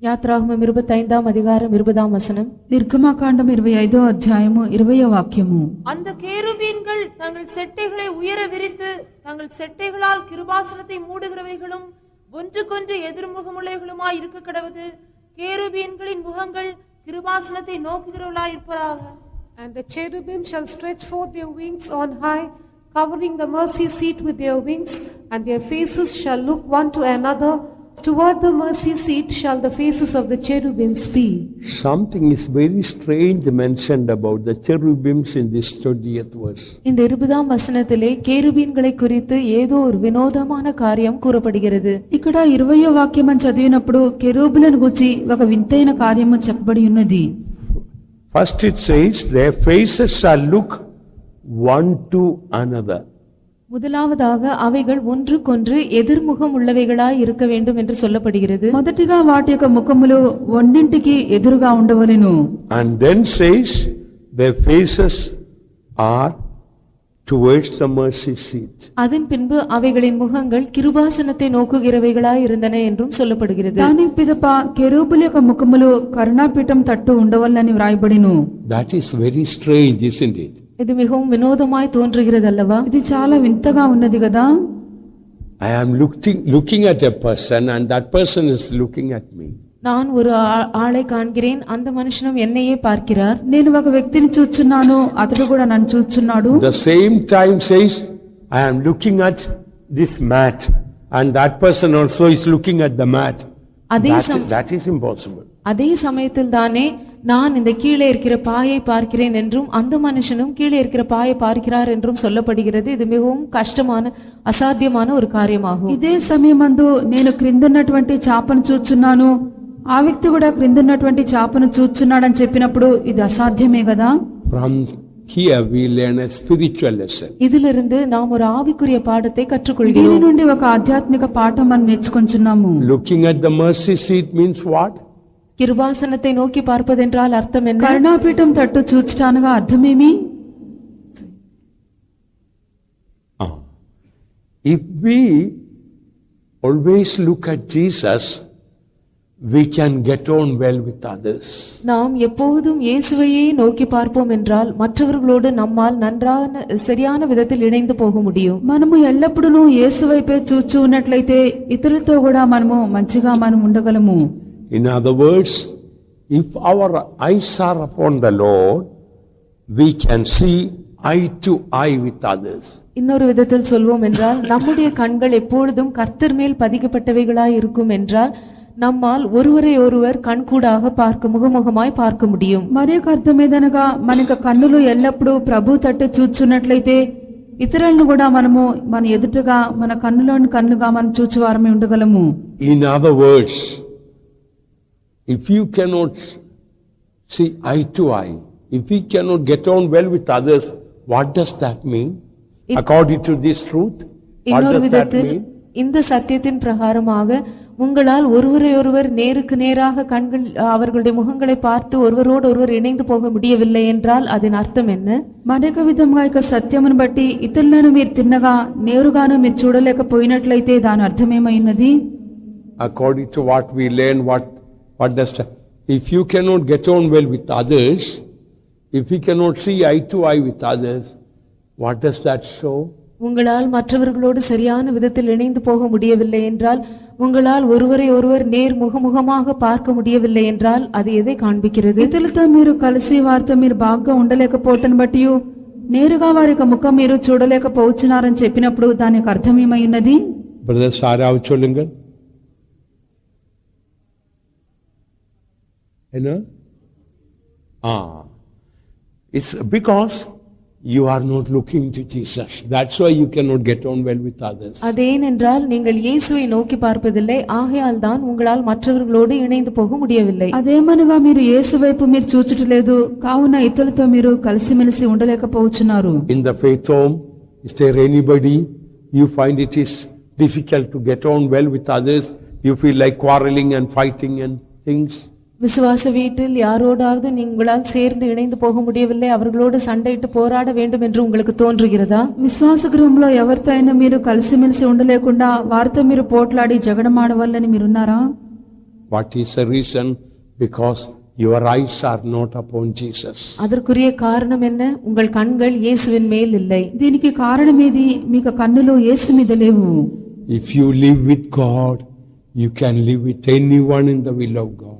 யாத்ராகமம் 25ஆம் அதிகாரம் 20ஆம் வசனம். నిర్గమకాండం 25వ అధ్యాయము 20వ వాక్యము. அந்த கேருபீன்கள் தங்கள் செட்டைகளை உயர விரித்து தங்கள் செட்டைகளால் கிருபாசனத்தை மூடுகிறவைகளும் ஒன்றுக்கொன்று எதிர்முகமுள்ளவைகளுமாய் இருக்க கடவது. கேருபீன்களின் முகங்கள் கிருபாசனத்தை நோக்குகிறவர்களாய் இருப்பதாக. And the cherubim shall stretch forth their wings on high, covering the mercy seat with their wings, and their faces shall look one to another. Toward the mercy seat shall the faces of the cherubims be. Something is very strange mentioned about the cherubims in this 20th verse. இந்த 20ஆம் வசனத்திலே கேருபீன்களை குறித்து ஏதோ ஒரு வினோதமான காரியம் கூறப்படுகிறது. ఇక్కడ 20వ వాక్యం అని చదివినప్పుడు కెరూబులను గురించి ఒక వింతైన కార్యము చెప్పబడి ఉన్నది. First it says, their faces shall look one to another. முதலாவதாக அவைகள் ஒன்றுக்கொன்று எதிர்முகம் உள்ளவைகளாய் இருக்க வேண்டும் என்று சொல்லப்படுகிறது. మొదటిగా వాటి యొక్క ముఖములు ఒండింటికి ఎదురుగా ఉండవలెను. And then says, their faces are towards the mercy seat. அதன் பின்பு அவைகளின் முகங்கள் கிருபாசனத்தை நோக்குகிறவைகளாய் இருந்தன என்றும் சொல்லப்படுகிறது. దాని పిదప కెరూబుల యొక్క ముఖములు కరుణాపీఠం తట్టు ఉండవలెనని వ్రాయబడిను. That is very strange, isn't it? இது மிகவும் வினோதமாய் தோன்றுகிறது அல்லவா? ఇది చాలా వింతగా ఉన్నది కదా. I am looking at a person and that person is looking at me. நான் ஒரு ஆளை காண்கிறேன், அந்த மனுஷனும் என்னையே பார்க்கிறார். నేను ఒక వ్యక్తిని చూచున్నాను, అతడు కూడా నన్ను చూచున్నాడు. The same time says, I am looking at this mat and that person also is looking at the mat. That is impossible. அதே சமயத்தில் தானே நான் இந்த கீழே இருக்கிற பாயை பார்க்கிறேன் என்றும் அந்த மனுஷனும் கீழே இருக்கிற பாயை பார்க்கிறார் என்றும் சொல்லப்படுகிறது. இது மிகவும் கஷ்டமான అసాధ్యமான ஒரு காரியமாகும். ఇదే సమయమందు నేను క్రిందున్నటువంటి చాపను చూచున్నాను, ఆ వ్యక్తి కూడా క్రిందున్నటువంటి చాపను చూచున్నాడని చెప్పినప్పుడు ఇది అసాధ్యమే కదా. From here we learn a spiritual lesson. இதிலிருந்து நாம் ஒரு ஆவிக்குரிய பாடத்தை దీని கற்றுக்கொள்கிறோம். నుండి ఒక ఆధ్యాత్మిక పాఠం మనం నేర్చుకుంటున్నాము. Looking at the mercy seat means what? கிருபாசனத்தை நோக்கி பார்ப்பதென்றால் அர்த்தம் என்ன? కరుణాపీఠం తట్టు చూచటానగా అర్థమేమి? If we always look at Jesus, we can get on well with others. நாம் எப்போதும் இயேசுவையே நோக்கி பார்ப்போம் என்றால் மற்றவர்களோடு நம்மால் நன்றான சரியான விதத்தில் இணைந்து போக முடியும். మనము ఎల్లప్పుడూ యేసు వైపే చూచూ ఉన్నట్లయితే ఇతరులతో కూడా మనము మంచిగా మనం ఉండగలము. In other words, if our eyes are upon the Lord, we can see eye to eye with others. இன்னொரு விதத்தில் சொல்வோம் என்றால் நம்முடைய கண்கள் எப்பொழுதும் கர்த்தர் மேல் பதிக்கப்பட்டவைகளாய் இருக்கும் என்றால் நம்மால் ஒருவரை ஒருவர் கண்கூடாக பார்க்க ముఖముఖమాய் பார்க்க முடியும். మరి యొక్క అర్థం ఏదనగా మనకు కన్నులు ఎల్లప్పుడూ ప్రభు తట్టు చూచున్నట్లయితే ఇతరులను కూడా మనము మన ఎదుటగా మన కన్నులోని కన్నుగా మనం చూచువారమే ఉండగలము. In other words, if you cannot see eye to eye, if we cannot get on well with others, what does that mean? According to this truth, what இன்னொரு does that விதத்தில் mean? இந்த சத்தியத்தின் பிரகாரமாக உங்களால் ஒருவரை ஒருவர் நேருக்கு நேராக கண்கள் அவர்களுடைய முகங்களை பார்த்து ஒருவரோடு ஒருவர் இணைந்து போக முடியவில்லை என்றால் அதன் అర్థం என்ன? మరొక విధంగా ఇక సత్యమును బట్టి ఇతరులను మీరు తిన్నగా నేరుగాను మీరు చూడలేకపోయినట్లయితే దాని అర్థమేమైనది? According to what we learn, what does that? If you cannot get on well with others, if you cannot see eye to eye with others, what does that show? உங்களால் மற்றவர்களோடு சரியான விதத்தில் இணைந்து போக முடியவில்லை என்றால், உங்களால் ஒருவரை ஒருவர் நேர் முகமுகமாக பார்க்க முடியவில்லை என்றால் அது எதை காண்பிக்கிறது? ఇతరులతో మీరు కలిసి వారితో మీరు బాగా ఉండలేకపోవటం బట్టి నేరుగా వారి యొక్క ముఖం మీరు చూడలేకపోవచ్చున్నారని చెప్పినప్పుడు దాని యొక్క అర్థం ఏమైనది? Brother Sarav Cholungal. It's because you are not looking to Jesus. That's why you cannot get on well with others. அதேனென்றால் நீங்கள் இயேசுவை நோக்கி பார்ப்பதில்லை, ஆகையால் தான் உங்களால் மற்றவர்களோடு இணைந்து போக முடியவில்லை. అదేమనగా మీరు యేసు వైపు మీరు చూచుటలేదు, కావున ఇతరులతో మీరు కలిసిమెలిసి ఉండలేకపోవచ్చున్నారు. In the faith home, is there anybody you find it is difficult to get on well with others? You feel like quarreling and fighting and things? விசுவாச வீட்டில் யாரோடாவது நீங்களால் சேர்ந்து இணைந்து போக முடியவில்லை, அவர்களோடு சண்டையிட்டு போராட வேண்டும் என்று உங்களுக்கு தோன்றுகிறதா? విశ్వాస గృహంలో ఎవరితో అయినా మీరు కలిసిమెలిసి ఉండలేకుండా వారితో మీరు పోట్లాడి జగడమాడవల్లని మీరున్నారా? What is the reason? Because your eyes are not upon Jesus. அதற்குரிய காரணம் என்ன? உங்கள் கண்கள் இயேசுவின் மேல் இல்லை. దీనికి కారణమేది? మీకు కన్నులు యేసు మీద లేవు. If you live with God, you can live with anyone in the will of God.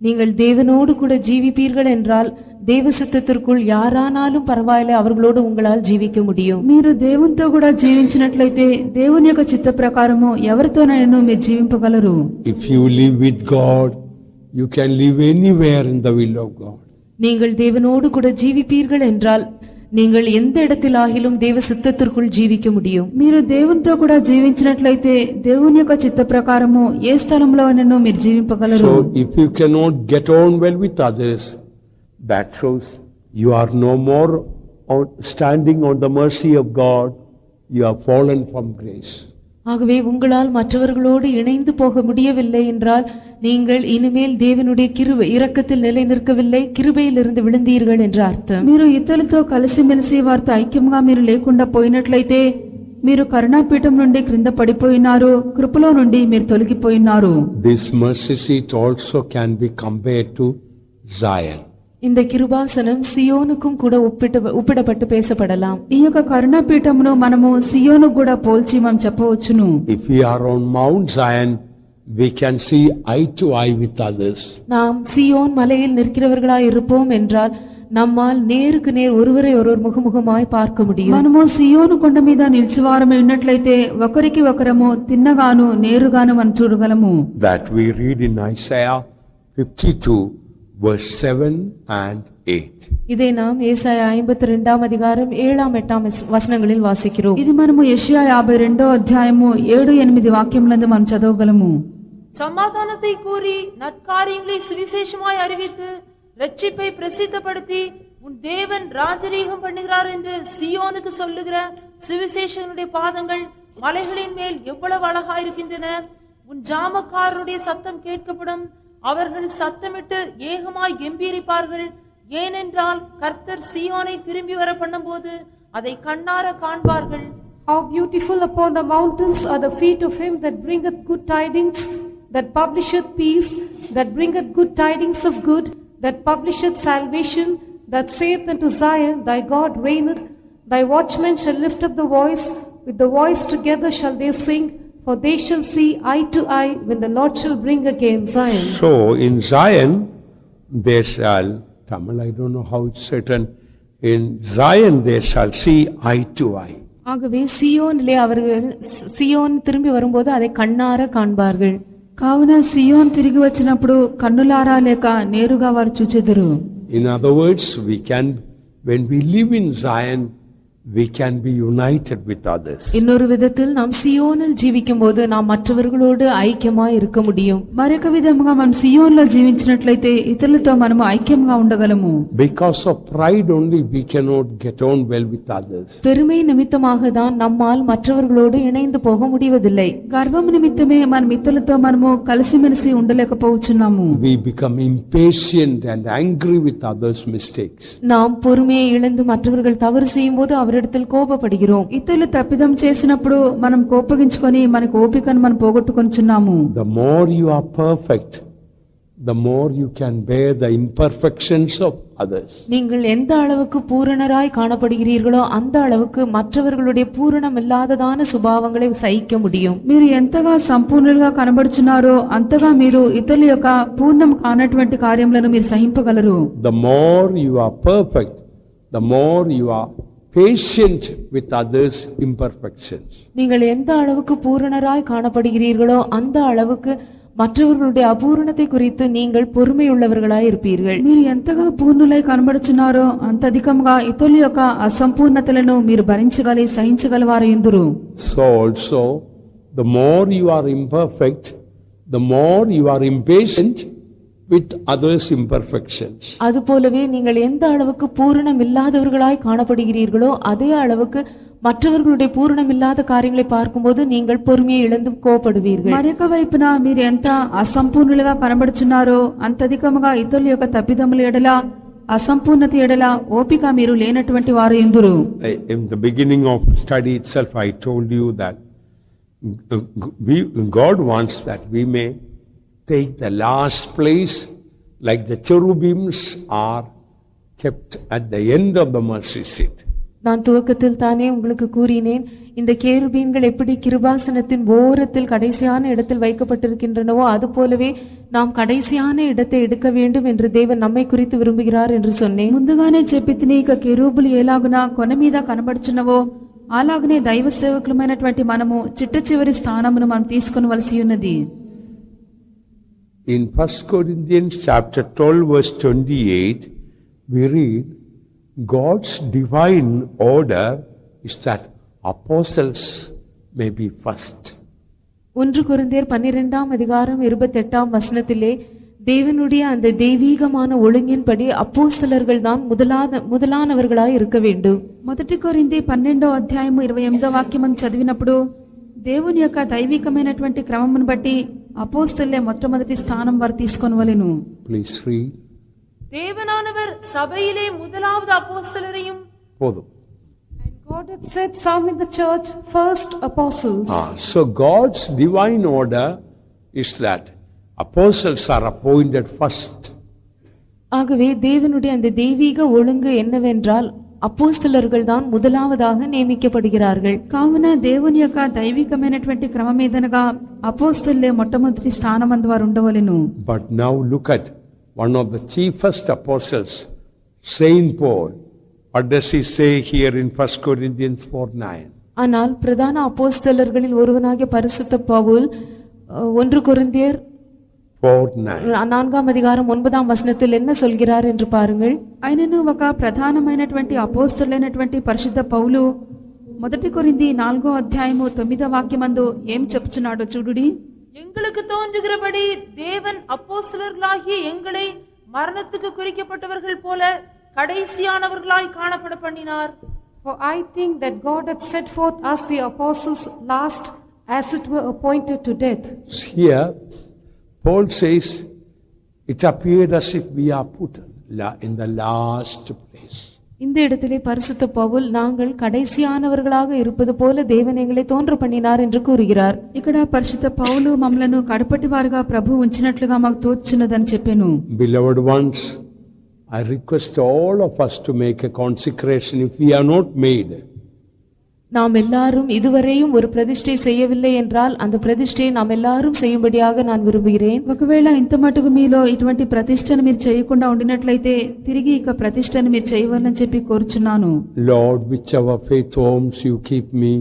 நீங்கள் தேவனோடு கூட ஜீவிப்பீர்கள் என்றால் தேவ சித்தத்திற்குள் யாரானாலும் பரவாயில்லை, அவர்களோடு உங்களால் ஜீவிக்க முடியும். మీరు దేవునితో కూడా జీవించినట్లయితే దేవుని యొక్క చిత్త ప్రకారము ఎవరితోనైనా మీరు జీవింపగలరు. If you live with God, you can live anywhere in the will of God. நீங்கள் தேவனோடு கூட ஜீவிப்பீர்கள் என்றால் நீங்கள் எந்த இடத்திலாகிலும் தேவ சித்தத்திற்குள் ஜீவிக்க முடியும். మీరు దేవునితో కూడా జీవించినట్లయితే దేవుని యొక్క చిత్త ప్రకారము ఏ స్థలంలోనైనా మీరు జీవింపగలరు. So if you cannot get on well with others, that shows you are no more standing on the mercy of God. You have fallen from grace. ஆகவே உங்களால் மற்றவர்களோடு இணைந்து போக முடியவில்லை என்றால் நீங்கள் இனிமேல் தேவனுடைய கிருபை இரக்கத்தில் நிலை நிற்கவில்லை, கிருபையிலிருந்து விழுந்தீர்கள் என்று அர்த்தம். మీరు ఇతరులతో కలిసిమెలిసి వారితో ఐక్యంగా మీరు లేకుండా పోయినట్లయితే మీరు కరుణాపీఠం నుండి క్రింద పడిపోయినారు, కృపలో నుండి మీరు తొలగిపోయినారు. This mercy seat also can be compared to Zion. இந்த கிருபாசனம் சியோனுக்கும் கூட ஒப்பிடப்பட்டு பேசப்படலாம். ఈ యొక్క కరుణాపీఠమును మనము సియోను కూడా పోల్చి మనం చెప్పవచ్చును. If we are on Mount Zion, we can see eye to eye with others. நாம் சியோன் மலையில் நிற்கிறவர்களாய் இருப்போம் என்றால் நம்மால் நேருக்கு நேர் ஒருவரை ஒருவர் முகமுகமாய் பார்க்க முடியும். మనము సియోను కొండ మీద నిలిచివారమై ఉన్నట్లయితే ఒకరికి ఒకరము తిన్నగాను నేరుగాను మనం చూడగలము. That we read in Isaiah 52 verse 7 and 8. இதை நாம் ஏசாயா 52 அதிகாரம் 7, 8 வசனங்களில் வாசிக்கிறோம். ఇది మనము యెషయా 52వ అధ్యాయము 7, 8 వాక్యములందు మనం చదవగలము. சமாதானத்தை கூறி நற்காரியங்களை சுவிசேஷமாய் அறிவித்து ரட்சிப்பை பிரசித்தப்படுத்தி உன் தேவன் ராஜரீகம் பண்ணுகிறார் என்று சியோனுக்கு சொல்லுகிற சுவிசேஷனுடைய பாதங்கள் மலைகளின் மேல் எவ்வளவு அழகாயிருக்கின்றன. உன் ஜாமக்காரருடைய சத்தம் கேட்கப்படும், அவர்கள் சத்தமிட்டு ஏகமாய் கெம்பீரிப்பார்கள். ஏனென்றால் கர்த்தர் சீயோனை திரும்பி வர பண்ணும்போது அதை கண்ணார காண்பார்கள். How beautiful upon the mountains are the feet of him that bringeth good tidings, that publisheth peace, that bringeth good tidings of good, that publisheth salvation, that saith unto Zion, thy God reigneth. Thy watchmen shall lift up the voice, with the voice together shall they sing, for they shall see eye to eye when the Lord shall bring again Zion. So in Zion they shall, Tamil I don't know how it's written, in Zion they shall see eye to eye. ஆகவே சியோனிலே அவர்கள் Zion திரும்பி வரும்போது அதை கண்ணார காண்பார்கள். కావున సియోన్ తిరిగి వచ్చినప్పుడు కన్నులారా లేక నేరుగా వారు చూచెదరు. In other words, when we live in Zion, we can be united with others. இன்னொரு விதத்தில் நாம் சியோனில் జీవిக்கும்போது நாம் మற்றவர்களோடு ఐక్యமாய் இருக்க முடியும். మరొక విధముగా మనం సియోన్లో జీవించినట్లయితే ఇతరులతో మనము ఐక్యంగా ఉండగలము. Because of pride only we cannot get on well with others. பெருமை நிமித்தமாக தான் நம்மால் மற்றவர்களோடு இணைந்து போக முடிவதில்லை. గర్వం నిమిత్తమే మనం ఇతరులతో మనము కలిసిమెలిసి ఉండలేకపోవచ్చున్నాము. We become impatient and angry with others' mistakes. நாம் பொறுமையை இழந்து மற்றவர்கள் தவறு செய்யும்போது அவரிடத்தில் கோபப்படுகிறோம். ఇతరులు తప్పిదం చేసినప్పుడు మనం కోపగించుకొని మనకు ఓపికను మనం పోగొట్టుకొనిచున్నాము. The more you are perfect, the more you can bear the imperfections of others. நீங்கள் எந்த அளவுக்கு பூரணராய் காணப்படுகிறீர்களோ அந்த அளவுக்கு மற்றவர்களுடைய பூரணமில்லாததான சுபாவங்களை சகிக்க முடியும். మీరు ఎంతగా సంపూర్ణులుగా కనబడుచున్నారో అంతగా మీరు ఇతరుల యొక్క పూర్ణం కానటువంటి కార్యములను మీరు సహింపగలరు. The more you are perfect, the more you are patient with others' imperfections. நீங்கள் எந்த அளவுக்கு பூரணராய் காணப்படுகிறீர்களோ அந்த அளவுக்கு மற்றவர்களுடைய అపూర్ణத்தை குறித்து நீங்கள் பொறுமையுள்ளவர்களாய் இருப்பீர்கள். మీరు ఎంతగా పూర్ణులై కనబడుచున్నారో అంత అధికంగా ఇతరుల యొక్క అసంపూర్ణతలను మీరు భరించగలి సహించగలవారయుందురు. So also, the more you are imperfect, the more you are impatient with others' imperfections. அதுபோலவே நீங்கள் எந்த அளவுக்கு பூரணம் இல்லாதவர்களாய் காணப்படுகிறீர்களோ அதே அளவுக்கு மற்றவர்களுடைய பூரணம் இல்லாத காரியங்களை பார்க்கும்போது நீங்கள் பொறுமையை இழந்து கோபப்படுவீர்கள். మరొక వైపున మీరు ఎంత అసంపూర్ణులుగా కనబడుచున్నారో అంత అధికముగా ఇతరుల యొక్క తప్పిదముల ఎడల అసంపూర్ణత ఎడల ఓపిక మీరు లేనటువంటి వారు ఎందురు. In the beginning of study itself, I told you that God wants that we may take the last place, like the cherubims are kept at the end of the mercy seat. நான் துவக்கத்தில் தானே உங்களுக்கு கூறினேன், இந்த கேருபீன்கள் எப்படி கிருபாசனத்தின் ஓரத்தில் கடைசியான இடத்தில் வைக்கப்பட்டிருக்கின்றனவோ அதுபோலவே நாம் கடைசியான இடத்தை எடுக்க வேண்டும் என்று தேவன் நம்மை குறித்து விரும்புகிறார் என்று சொன்னேன். ముందుగానే చెప్పితిని ఇక కెరూబులు ఎలాగున కొన మీద కనబడుచున్నవో అలాగనే దైవ సేవకులమైనటువంటి మనము చిట్ట చివరి స్థానమును మనం తీసుకొనవలసి ఉన్నది. In 1 Corinthians chapter 12 verse 28, we read, God's divine order is that apostles may be first. 1 கொரிந்தியர் 12ஆம் அதிகாரம் 28ஆம் வசனத்திலே தேவனுடைய அந்த தெய்வீகமான ஒழுங்கின்படி அப்போஸ்தலர்கள் தான் முதலானவர்களாய் இருக்க வேண்டும். 1 కొరింథీ 12వ అధ్యాయము 28వ వాక్యమును చదివినప్పుడు దేవుని యొక్క దైవికమైనటువంటి క్రమమును బట్టి అపోస్తలులే మొట్టమొదటి స్థానం వారు తీసుకొనవలెను. Please read. தேவனானவர் சபையிலே முதலாவது அப்போஸ்தலரையும் போதும். And God had set some in the church first apostles. So God's divine order is that apostles are appointed first. ஆகவே தேவனுடைய அந்த தெய்வீக ஒழுங்கு என்னவென்றால் அப்போஸ்தலர்கள் தான் முதலாவதாக நியமிக்கப்படுகிறார்கள். కావున దేవుని యొక్క దైవికమైనటువంటి క్రమమేదనగా అపోస్తలులే మొట్టమొదటి స్థానమందు వారు ఉండవలెను. But now look at one of the chiefest apostles, Saint Paul. What does he say here in 1 Corinthians 4:9? ஆனால் பிரதான அப்போஸ்தலர்களில் ஒருவனாகிய பரிசுத்த பவுல் 1 கொரிந்தியர் 4:9 4ஆம் அதிகாரம் 9ஆம் வசனத்தில் என்ன சொல்கிறார் என்று பாருங்கள். ఆయనను ఒక ప్రధానమైనటువంటి అపోస్తలులైనటువంటి పరిశుద్ధ పౌలు 1 కొరింథీ 4వ అధ్యాయము 9వ వాక్యమందు ఏం చెప్పుచున్నాడో చూడుడి. எங்களுக்கு தோன்றுகிறபடி தேவன் அப்போஸ்தலர்களாகிய எங்களை மரணத்துக்கு குறிக்கப்பட்டவர்கள் போல கடைசியானவர்களாய் காணப்பட பண்ணினார். For I think that God had set forth us the apostles last, as it were appointed to death. Here Paul says it appeared as if we are put in the last place. இந்த இடத்திலே பரிசுத்த பவுல் நாங்கள் கடைசியானவர்களாக இருப்பது போல தேவன் எங்களை தோன்ற பண்ணினார் என்று கூறுகிறார். ఇక్కడ పరిశుద్ధ పౌలు మమ్మలను కడపటి వారుగా ప్రభు ఉంచినట్లుగా మాకు తోచుచున్నదని చెప్పాను. Beloved ones, I request all of us to make a consecration if we are not made. நாம் எல்லாரும் இதுவரையும் ஒரு பிரதிஷ்டை செய்யவில்லை என்றால் அந்த பிரதிஷ்டையை நாம் எல்லாரும் செய்யும்படியாக நான் விரும்புகிறேன். ఒకవేళ ఇంత మటుకు మీలో ఇటువంటి ప్రతిష్టను మీరు చేయకుండా ఉండినట్లయితే తిరిగి ఇక ప్రతిష్టను మీరు చేయవాలని చెప్పి కోరుచున్నాను. Lord, whichever faith homes you keep me,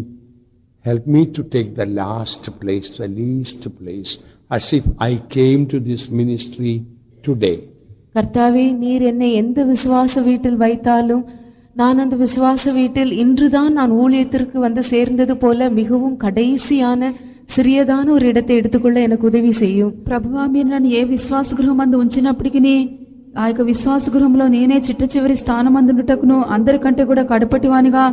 help me to take the last place, the least place as if I came to this ministry today. கர்த்தாவே, நீர் என்னை எந்த விசுவாச வீட்டில் வைத்தாலும் நான் அந்த விசுவாச வீட்டில் இன்றுதான் நான் ஊழியத்திற்கு வந்து சேர்ந்தது போல மிகவும் கடைசியான సిరియదాన ஒரு இடத்தை எடுத்துకొள்ள எனக்கு ఉదవి చేయు. ప్రభువా, మీరు నన్ను ఏ విశ్వాస గృహం అందు ఉంచినప్పటికీ ఆ యొక్క విశ్వాస గృహంలో నేనే చిట్ట చివరి స్థానం అందుటకును అందరికంటే కూడా కడపటివానిగా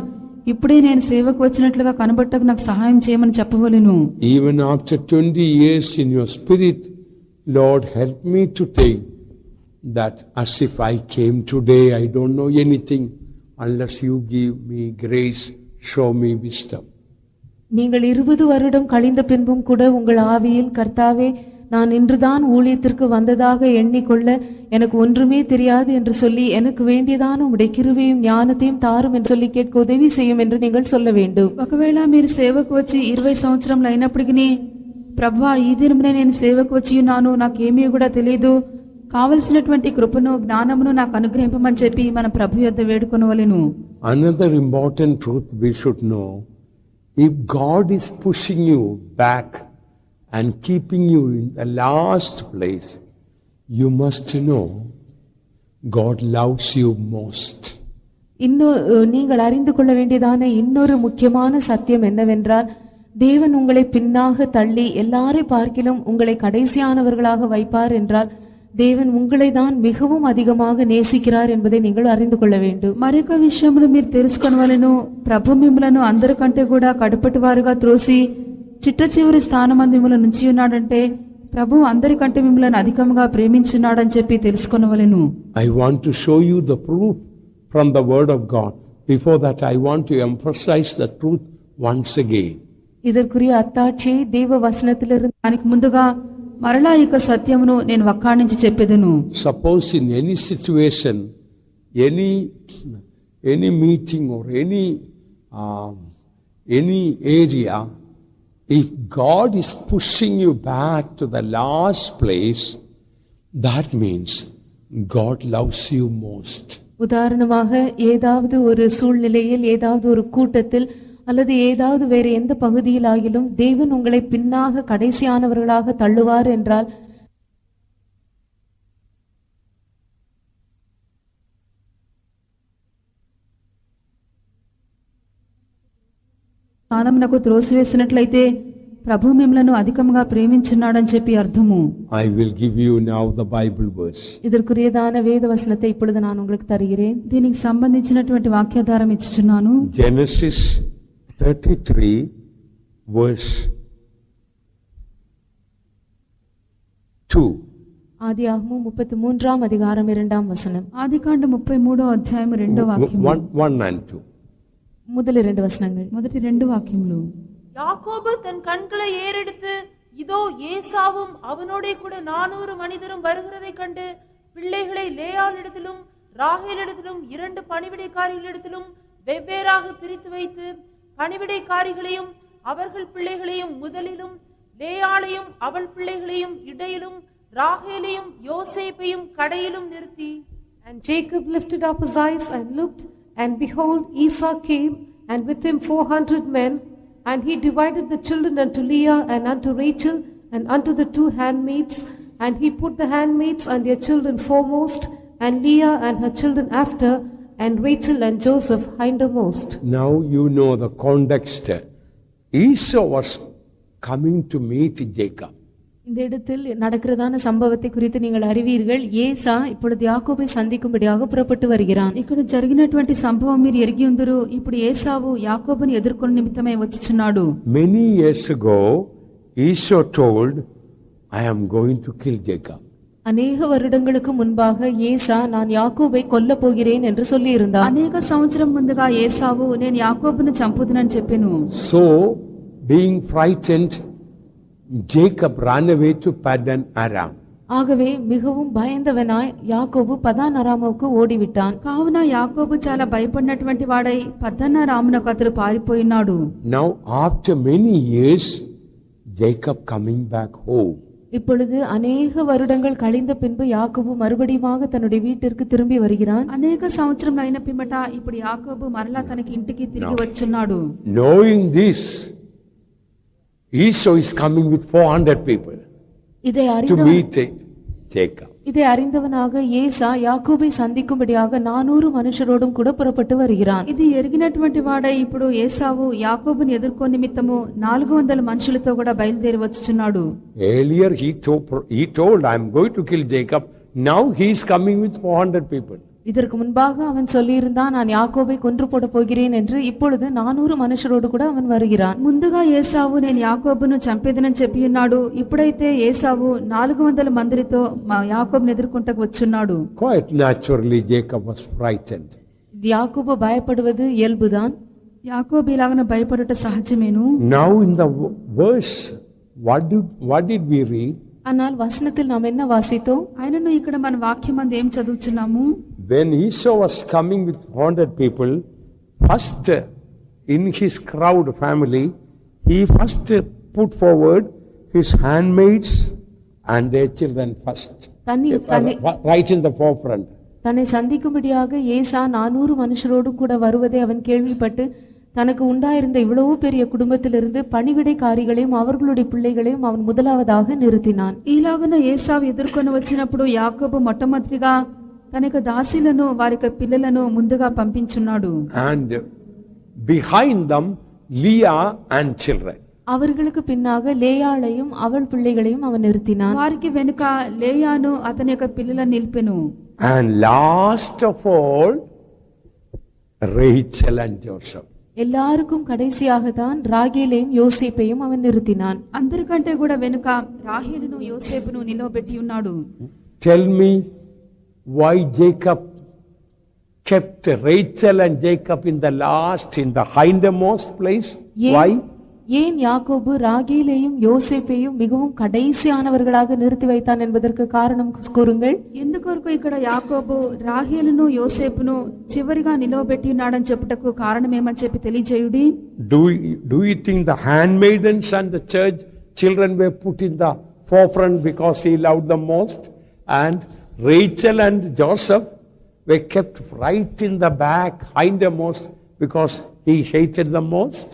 ఇప్పుడే నేను సేవకు వచ్చినట్లుగా కనబట్టకు నాకు సహాయం చేయమని చెప్పవలెను. Even after 20 years in your spirit, Lord, help me to take that as if I came today. I don't know anything unless you give me grace, show me wisdom. நீங்கள் 20 வருடம் கழிந்த பின்பும் கூட உங்கள் ஆவியில், கர்த்தாவே, நான் இன்றுதான் ஊழியத்திற்கு வந்ததாக எண்ணிக்கொள்ள எனக்கு ஒன்றுமே தெரியாது என்று சொல்லி எனக்கு வேண்டியதான உம்முடைய கிருபையும் ஞானத்தையும் தாரும் என்று சொல்லி கேட்க உதவி செய்யும் என்று நீங்கள் சொல்ல வேண்டும். ఒకవేళ మీరు సేవకు వచ్చి 20 సంవత్సరములు అయినప్పటికీ, ప్రభువా, ఈ దినమునే నేను సేవకు వచ్చి ఉన్నాను, నాకేమీ కూడా తెలియదు, కావలసినటువంటి కృపను జ్ఞానమును నాకు అనుగ్రహింపమని చెప్పి మన ప్రభు యొద్ద వేడుకొనవలెను. Another important truth we should know: if God is pushing you back and keeping you in the last place, you must know God loves you most. நீங்கள் அறிந்து கொள்ள வேண்டியதான இன்னொரு முக்கியமான சத்தியம் என்னவென்றால், தேவன் உங்களை பின்னாக தள்ளி எல்லாரை பார்க்கிலும் உங்களை கடைசியானவர்களாக வைப்பார் என்றால் தேவன் உங்களை தான் மிகவும் அதிகமாக நேசிக்கிறார் என்பதை நீங்கள் அறிந்து கொள்ள வேண்டும். మరొక విషయమును మీరు తెలుసుకొనవలెను. ప్రభు మిమ్మలను అందరికంటే కూడా కడపటి వారుగా త్రోసి చిట్ట చివరి స్థానమందు మిమ్మల్ని నుంచి ఉన్నాడంటే ప్రభు అందరికంటే మిమ్మల్ని అధికంగా ప్రేమించున్నాడని చెప్పి తెలుసుకొనవలెను. I want to show you the proof from the word of God. Before that, I want to emphasize the truth once again. இதற்குரிய அத்தாட்சியை தேவ வசனத்திலிருந்து దానికి ముందుగా మరలా ఈ సత్యమును నేను వక్కాణించి చెప్పెదను. Suppose in any situation, any meeting or any area, if God is pushing you back to the last place, that means God loves you most. உதாரணமாக, ஏதாவது ஒரு சூழ்நிலையில், ஏதாவது ஒரு கூட்டத்தில் அல்லது ஏதாவது வேறு எந்த பகுதியிலாகிலும் தேவன் உங்களை பின்னாக கடைசியானவர்களாக தள்ளுவார் என்றால் స్థానమునకు త్రోసివేసినట్లయితే ప్రభు మిమ్మలను అధికంగా ప్రేమించున్నాడని చెప్పి అర్థము. I will give you now the Bible verse. இதற்குரியதான வேத வசனத்தை இப்பொழுது நான் உங்களுக்கு தருகிறேன். దీనికి సంబంధించినటువంటి వాక్యాధారం ఇచ్చుచున్నాను. Genesis 33 verse 2. ஆதியாகமம் 33ஆம் அதிகாரம் 2ஆம் வசனம். ఆదికాండం 33వ అధ్యాయం 2వ వాక్యం. 1 and 2. முதல் 2 வசனங்கள். మొదటి 2 వాక్యములు. யாக்கோபு தன் கண்களை ஏறெடுத்து, இதோ ஏசாவும் அவனோடே கூட 400 மனிதரும் வருகிறதை கண்டு பிள்ளைகளை லேயாளிடத்திலும் ராகேலிடத்திலும் 2 பணிவிடைக்காரிகளிடத்திலும் வெவ்வேறாக பிரித்து வைத்து, பணிவிடைக்காரிகளையும் அவர்கள் பிள்ளைகளையும் முதலிலும், லேயாளையும் அவள் பிள்ளைகளையும் இடையிலும், ராகேலையும் யோசேப்பையும் கடையிலும் நிறுத்தி. And Jacob lifted up his eyes and looked, and behold, Esau came, and with him 400 men. And he divided the children unto Leah and unto Rachel and unto the 2 handmaids. And he put the handmaids and their children foremost, and Leah and her children after, and Rachel and Joseph hindermost. Now you know the context. Esau was coming to meet Jacob. இந்த இடத்தில் நடக்கிறதான சம்பவத்தை குறித்து நீங்கள் அறிவீர்கள். ஏசா இப்பொழுது யாக்கோபை சந்திக்கும்படியாக புறப்பட்டு வருகிறான். ఇక్కడ జరిగినటువంటి సంభవం మీరు ఎరిగి ఉందరు. ఇప్పుడు ఏసావు యాకోబుని ఎదుర్కొన్న నిమిత్తమై వచ్చుచున్నాడు. Many years ago, Esau told, I am going to kill Jacob. அநேக வருடங்களுக்கு முன்பாக ஏசா, நான் யாக்கோபை கொல்ல போகிறேன் என்று சொல்லி இருந்தார். అనేక సంవత్సరం ముందుగా ఏసావు నేను యాకోబును చంపుదునని చెప్పెను. So, being frightened, Jacob ran away to Paddan Aram. ஆகவே மிகவும் பயந்தவனாய் யாக்கோபு பதான் அராமுக்கு ஓடிவிட்டான். కావున యాకోబు చాలా భయపడినటువంటి వాడై పద్దన్న రామునకు అతడు పారిపోయినాడు. Now after many years, Jacob coming back home. இப்பொழுது அநேக வருடங்கள் கழிந்த பின்பு யாக்கோபு மறுபடியும் தன்னுடைய வீட்டிற்கு திரும்பி வருகிறான். అనేక సంవత్సరం అయిన పిమ్మట ఇప్పుడు యాకోబు మరలా తనకి ఇంటికి తిరిగి వచ్చున్నాడు. Knowing this, Esau is coming with 400 people. இதை to அறிந்தவன் meet Jacob. இதை அறிந்தவனாக ஏசா யாக்கோபை சந்திக்கும்படியாக 400 மனுஷரோடும் கூட புறப்பட்டு வருகிறான். ఇది ఎరిగినటువంటి వాడే ఇప్పుడు ఏసావు యాకోబుని ఎదుర్కో నిమిత్తము 400 మనుషులతో కూడా బయలుదేరి వచ్చుచున్నాడు. Earlier he told, I am going to kill Jacob. Now he is coming with 400 people. இதற்கு முன்பாக அவன் சொல்லியிருந்தான், நான் யாக்கோபை கொன்று போட போகிறேன் என்று. இப்பொழுது 400 மனுஷரோடு கூட அவன் வருகிறான். ముందుగా ఏసావు నేను యాకోబును చంపేదనని చెప్పి ఉన్నాడు. ఇప్పుడైతే ఏసావు 400 మందితో యాకోబుని ఎదుర్కొంటకు వచ్చున్నాడు. Quite naturally Jacob was frightened. யாக்கோபு பயப்படுவது இயல்புதான். యాకోబు ఇలాగన భయపడుట సహజమేను. Now in the verse, what did we read? ஆனால் வசனத்தில் நாம் என்ன வாசித்தோம்? ఆయనను ఇక్కడ మన వాక్యం అందు ఏం చదువుచున్నాము? When Esau was coming with 100 people, first in his crowd family, he first put forward his handmaids and their children first. Right in the forefront. தன்னை சந்திக்கும்படியாக ஏசா 400 மனுஷரோடு கூட வருவதை அவன் கேள்விப்பட்டு தனக்கு உண்டாயிருந்த இவ்வளவு பெரிய குடும்பத்திலிருந்து பணிவிடைக்காரிகளையும் அவர்களுடைய பிள்ளைகளையும் அவன் முதலாவதாக நிறுத்தினான். ఈలాగున ఏసావు ఎదుర్కొని వచ్చినప్పుడు యాకోబు మొట్టమొదటిగా తన యొక్క దాసీలను వారి యొక్క పిల్లలను ముందుగా పంపించున్నాడు. And behind them Leah and children. அவர்களுக்கு பின்னாக லேயாளையும் அவள் பிள்ளைகளையும் அவன் நிறுத்தினான். వారికి వెనుక లేయాను అతని యొక్క పిల్లలను నిలిపెను. And last of all Rachel and Joseph. எல்லாருக்கும் கடைசியாக தான் ராகேலையும் யோசேப்பையும் அவன் நிறுத்தினான். అందరికంటే కూడా వెనుక రాహేలును యోసేపును నిలవబెట్టి ఉన్నాడు. Tell me why Jacob kept Rachel and Jacob in the last, in the hindermost place? Why? ஏன் யாக்கோபு ராகேலையும் யோசேப்பையும் மிகவும் கடைசியானவர்களாக நிறுத்தி வைத்தான் என்பதற்கு காரணம் கூறுங்கள். ఎందుకొరకు ఇక్కడ యాకోబు రాహేలును యోసేపును చివరిగా నిలవబెట్టి ఉన్నాడని చెప్పుటకు కారణం ఏమని చెప్పి తెలియజేయుడి. Do you think the handmaidens and the church children were put in the forefront because he loved them most, and Rachel and Joseph were kept right in the back, hindermost, because he hated them most?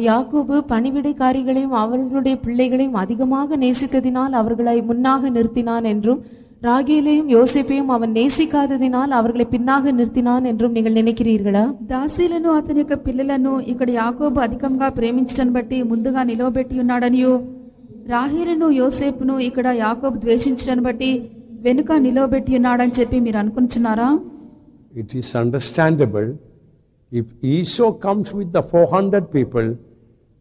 யாக்கோபு பணிவிடைக்காரிகளையும் அவர்களுடைய பிள்ளைகளையும் அதிகமாக நேசித்ததினால் அவர்களை முன்னாக நிறுத்தினான் என்றும், ராகேலையும் யோசேப்பையும் அவன் நேசிக்காததினால் அவர்களை பின்னாக நிறுத்தினான் என்றும் நீங்கள் நினைக்கிறீர்களா? దాసీలను అతని యొక్క పిల్లలను ఇక్కడ యాకోబు అధికంగా ప్రేమించడం బట్టి ముందుగా నిలవబెట్టి ఉన్నాడనియు, రాహేలును యోసేపును ఇక్కడ యాకోబు ద్వేషించడం బట్టి వెనుక నిలవబెట్టి ఉన్నాడని చెప్పి మీరు అనుకుంటున్నారా? It is understandable. If Esau comes with the 400 people,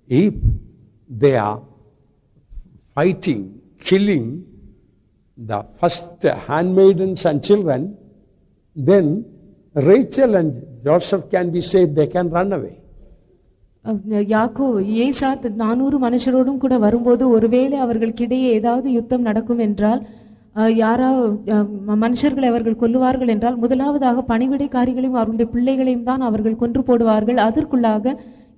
if they are fighting, killing the first handmaidens and children, then Rachel and Joseph can be saved, they can run away. ஏசா 400 மனுஷரோடும் கூட வரும்போது ஒருவேளை அவர்களுக்கிடையே ஏதாவது யுத்தம் நடக்கும் என்றால், மனுஷர்களை அவர்கள் கொல்லுவார்கள் என்றால், முதலாவதாக பணிவிடைக்காரிகளையும் அவருடைய பிள்ளைகளையும் தான் அவர்கள் கொன்று போடுவார்கள். அதற்குள்ளாக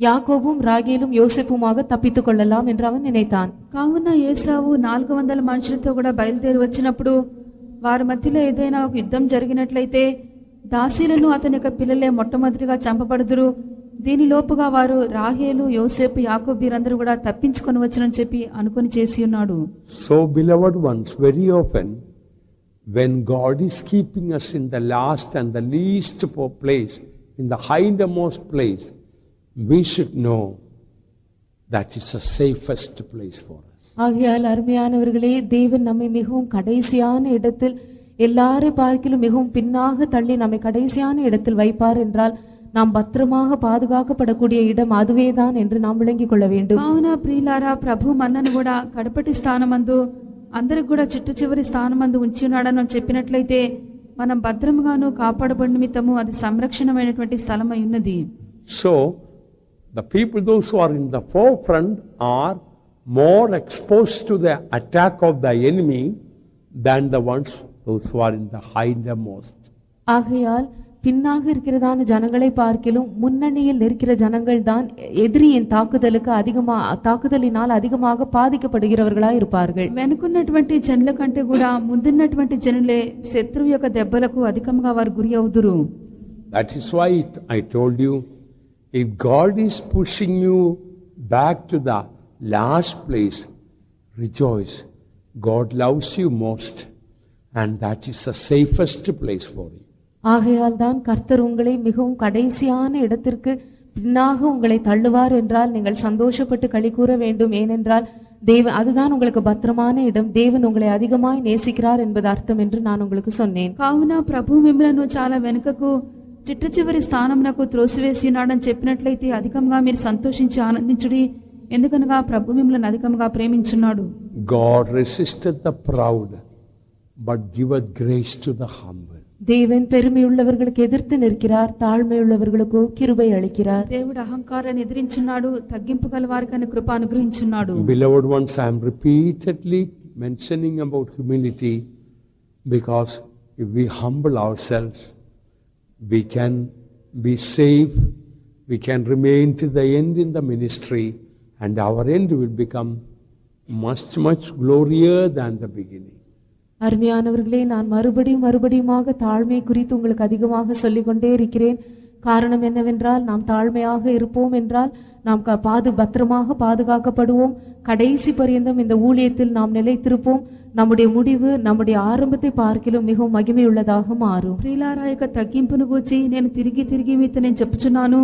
యాకోబుం రాగేலும் యోసేపుమాగా తప్పితుకు కొள்ளலாம் என்று அவன் நினைத்தான். కావున ఏసావు 400 మనుషులతో కూడా బయలుదేరి వచ్చినప్పుడు వారి మధ్యలో ఏదైనా ఒక యుద్ధం జరిగినట్లయితే దాసీలను అతని యొక్క పిల్లలే మొట్టమొదటిగా చంపబడుదురు. దీని లోపుగా వారు రాహేలు, యోసేపు, యాకోబు వీరందరూ కూడా తప్పించుకొని వచ్చనని చెప్పి అనుకొని చేసి ఉన్నాడు. So beloved ones, very often when God is keeping us in the last and the least place, in the hindermost place, we should know that is the safest place for us. ஆகையால் அருமையானவர்களே, தேவன் நம்மை மிகவும் கடைசியான இடத்தில், எல்லாரை பார்க்கிலும் மிகவும் பின்னாக தள்ளி நம்மை கடைசியான இடத்தில் வைப்பார் என்றால் நாம் பத்திரமாக பாதுகாக்கப்படக்கூடிய இடம் அதுவேதான் என்று நாம் விளங்கிக் கொள்ள வேண்டும். కావున ప్రియులారా, ప్రభు మనను కూడా కడపటి స్థానమందు అందరికి కూడా చిట్ట చివరి స్థానమందు ఉంచి ఉన్నాడని చెప్పినట్లయితే మనం భద్రముగాను కాపాడబడి నిమిత్తము అది సంరక్షణమైనటువంటి స్థలమై ఉన్నది. So the people, those who are in the forefront, are more exposed to the attack of the enemy than the ones those who are in the hindermost. ஆகையால் பின்னாக இருக்கிறதான ஜனங்களை பார்க்கிலும் முன்னணியில் இருக்கிற ஜனங்கள் தான் எதிரியின் தாக்குதலினால் அதிகமாக பாதிக்கப்படுகிறவர்களாய் இருப்பார்கள். వెనుకున్నటువంటి జనుల కంటే కూడా ముందున్నటువంటి జనులే శత్రువు యొక్క దెబ్బలకు అధికంగా వారు గురి అవుదురు. That is why I told you, if God is pushing you back to the last place, rejoice. God loves you most, and that is the safest place for you. ஆகையால் தான் கர்த்தர் உங்களை மிகவும் கடைசியான இடத்திற்கு பின்னாக உங்களை தள்ளுவார் என்றால் நீங்கள் சந்தோஷப்பட்டு களி கூற வேண்டும். ஏனென்றால் அதுதான் உங்களுக்கு பத்திரமான இடம். தேவன் உங்களை அதிகமாய் நேசிக்கிறார் என்பது அர்த்தம் என்று நான் உங்களுக்கு சொன்னேன். కావున ప్రభు మిమ్మలను చాలా వెనుకకు చిట్ట చివరి స్థానమునకు త్రోసివేసి ఉన్నాడని చెప్పినట్లయితే అధికంగా మీరు సంతోషించి ఆనందించుడి. ఎందుకనగా ప్రభు మిమ్మల్ని అధికంగా ప్రేమించున్నాడు. God resisted the proud, but giveth grace to the humble. தேவன் பெருமையுள்ளவர்களுக்கு எதிர்த்து நிற்கிறார், தாழ்மையுள்ளவர்களுக்கு கிருபை அளிக்கிறார். దేవుడు అహంకారాన్ని ఎదిరించున్నాడు, తగ్గింపు గల వారికి కృప అనుగ్రహించున్నాడు. Beloved ones, I am repeatedly mentioning about humility, because if we humble ourselves, we can be safe, we can remain to the end in the ministry, and our end will become much glorier than the beginning. அருமையானவர்களே, நான் மறுபடியுமாக தாழ்மை குறித்து உங்களுக்கு அதிகமாக சொல்லிக்கொண்டே இருக்கிறேன். காரணம் என்னவென்றால், நாம் தாழ்மையாக இருப்போம் என்றால் நாம் பத்திரமாக பாதுகாக்கப்படுவோம். கடைசி பரியந்தம் இந்த ஊழியத்தில் நாம் நிலைத்திருப்போம். நம்முடைய முடிவு நம்முடைய ஆரம்பத்தை பார்க்கிலும் மிகவும் மகிமையுள்ளதாக மாறும். ప్రియులారా, యొక్క తగ్గింపును గూర్చి నేను తిరిగి మీతో నేను చెప్పుచున్నాను.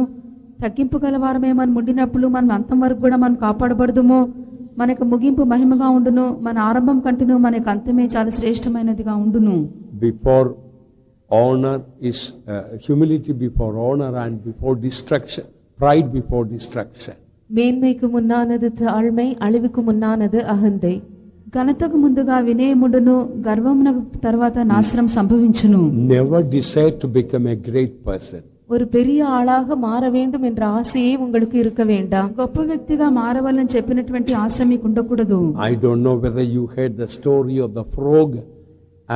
తగ్గింపు గలవారమే మనం ఉండినప్పుడు మనం అంతం వరకు కూడా మనం కాపాడబడదుము. మనకు ముగింపు మహిమగా ఉండును. మన ఆరంభం కంటేను మనకు అంతమే చాలా శ్రేష్టమైనదిగా ఉండును. Before honor is humility before honor, and before destruction, pride before destruction. மேன்மைக்கு முன்னானது தாழ்மை, அழிவுக்கு முன்னானது அகந்தை. ఘనతకు ముందుగా వినయముండును, గర్వమునకు తర్వాత నాశనం సంభవించును. Never desire to become a great person. ஒரு பெரிய ஆளாக மாற வேண்டும் என்ற ஆசையே உங்களுக்கு இருக்க வேண்டாம். గొప్ప వ్యక్తిగా మారవాలని చెప్పినటువంటి ఆశ మీకు ఉండకూడదు. I don't know whether you heard the story of the frog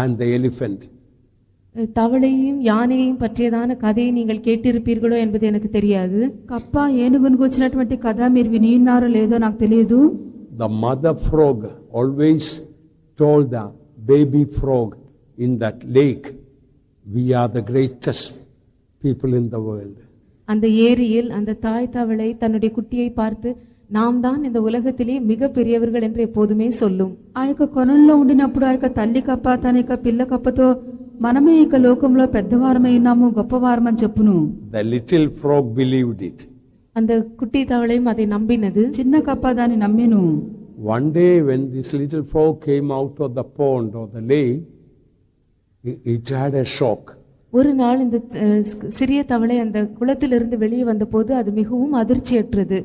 and the elephant. தவளையும் யானையையும் பற்றியதான கதையை நீங்கள் கேட்டிருப்பீர்களோ என்பது எனக்கு தெரியாது. కప్ప ఏనుగును గురించినటువంటి కథ మీరు విని ఉన్నారో లేదో నాకు తెలియదు. The mother frog always told the baby frog in that lake, we are the greatest people in the world. அந்த ஏரியில் அந்த தாய் தவளை தன்னுடைய குட்டியை பார்த்து, நாம் தான் இந்த உலகத்திலே மிக பெரியவர்கள் என்று எப்போதுமே சொல்லும். ఆ యొక్క కొలంలో ఉండినప్పుడు ఆ యొక్క తల్లి కప్ప తన యొక్క పిల్ల కప్పతో మనమే ఇక లోకంలో పెద్దవారమై ఉన్నాము, గొప్పవారమని చెప్పును. The little frog believed it. அந்த குட்டி தவளையும் அதை நம்பினது. చిన్న కప్ప దాన్ని నమ్మెను. One day when this little frog came out of the pond or the lake, it had a shock. ஒரு நாள் இந்த சிறிய தவளை அந்த குளத்திலிருந்து வெளியே வந்தபோது அது மிகவும் அதிர்ச்சியற்றது.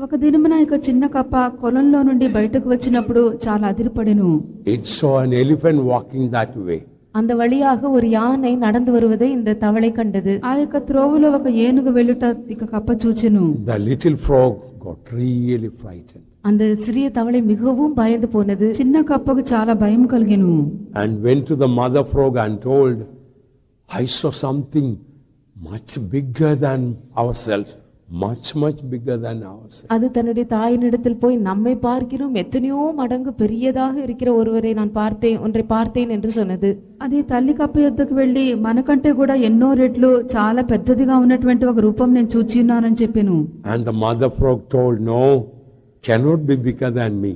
ఒక దినమున ఇక చిన్న కప్ప కొలంలో నుండి బయటకు వచ్చినప్పుడు చాలా అదిరిపడెను. It saw an elephant walking that way. அந்த வழியாக ஒரு யானை நடந்து வருவதை இந்த தவளை கண்டது. ఆ యొక్క త్రోవలో ఒక ఏనుగు వెళ్ళుట ఇక కప్ప చూచెను. The little frog got really frightened. அந்த சிறிய தவளை மிகவும் பயந்து போனது. చిన్న కప్పకు చాలా భయం కలిగెను. And went to the mother frog and told, I saw something much bigger than ourselves, much bigger than ourselves. அது தன்னுடைய தாயினிடத்தில் போய், நம்மை பார்க்கிறோம் எத்தனையோ மடங்கு பெரியதாக இருக்கிற ஒன்றை பார்த்தேன் என்று சொன்னது. అది తల్లి కప్ప యొద్దకు వెళ్లి, మనకంటే కూడా ఎన్నో రెట్లు చాలా పెద్దదిగా ఉన్నటువంటి ఒక రూపం నేను చూచి ఉన్నానని చెప్పెను. And the mother frog told, no, cannot be bigger than me.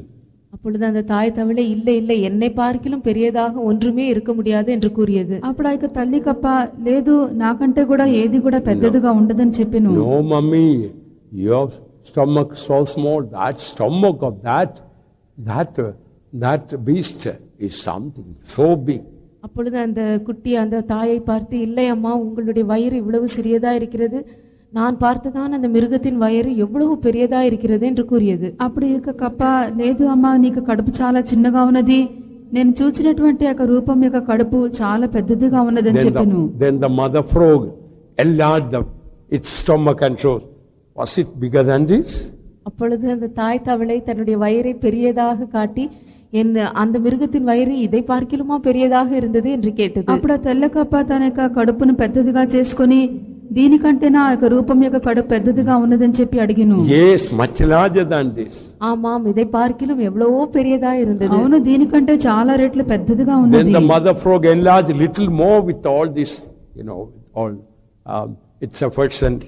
அப்பொழுது அந்த தாய் தவளை, இல்லை என்னை பார்க்கிலும் பெரியதாக ஒன்றுமே இருக்க முடியாது என்று கூறியது. అప్పుడు ఆ యొక్క తల్లి కప్ప, లేదు నాకంటే కూడా ఏది కూడా పెద్దదిగా ఉండదని చెప్పెను. No mummy, your stomach so small, that stomach of that beast is something so big. அப்பொழுது அந்த குட்டி அந்த தாயை பார்த்து, இல்லை அம்மா, உங்களுடைய வயிறு இவ்வளவு சிறியதா இருக்கிறது, நான் பார்த்துதான் அந்த மிருகத்தின் வயிறு எவ்வளவு பெரியதா இருக்கிறது என்று கூறியது. అప్పుడు ఇక కప్ప, లేదు అమ్మా, నీకు కడుపు చాలా చిన్నగా ఉన్నది, నేను చూసినటువంటి యొక్క రూపం యొక్క కడుపు చాలా పెద్దదిగా ఉన్నదని చెప్పాను. Then the mother frog enlarged its stomach and showed, was it bigger than this? அப்பொழுது அந்த தாய் தவளை தன்னுடைய வயிறை பெரியதாக காட்டி, அந்த மிருகத்தின் வயிறு இதை பார்க்கிலுமா பெரியதாக இருந்தது என்று கேட்டது. అప్పుడు ఆ తెల్ల కప్ప తన యొక్క కడుపును పెద్దదిగా చేసుకుని, దీనికంటే నా యొక్క రూపం యొక్క కడుపు పెద్దదిగా ఉన్నదని చెప్పి అడిగిను. Yes, much larger than this. ஆமாம், இதை பார்க்கிலும் எவ்வளவோ பெரியதா இருந்தது. అవును, దీనికంటే చాలా రెట్లు పెద్దదిగా ఉన్నది. Then the mother frog enlarged little more with all this, all its efforts, and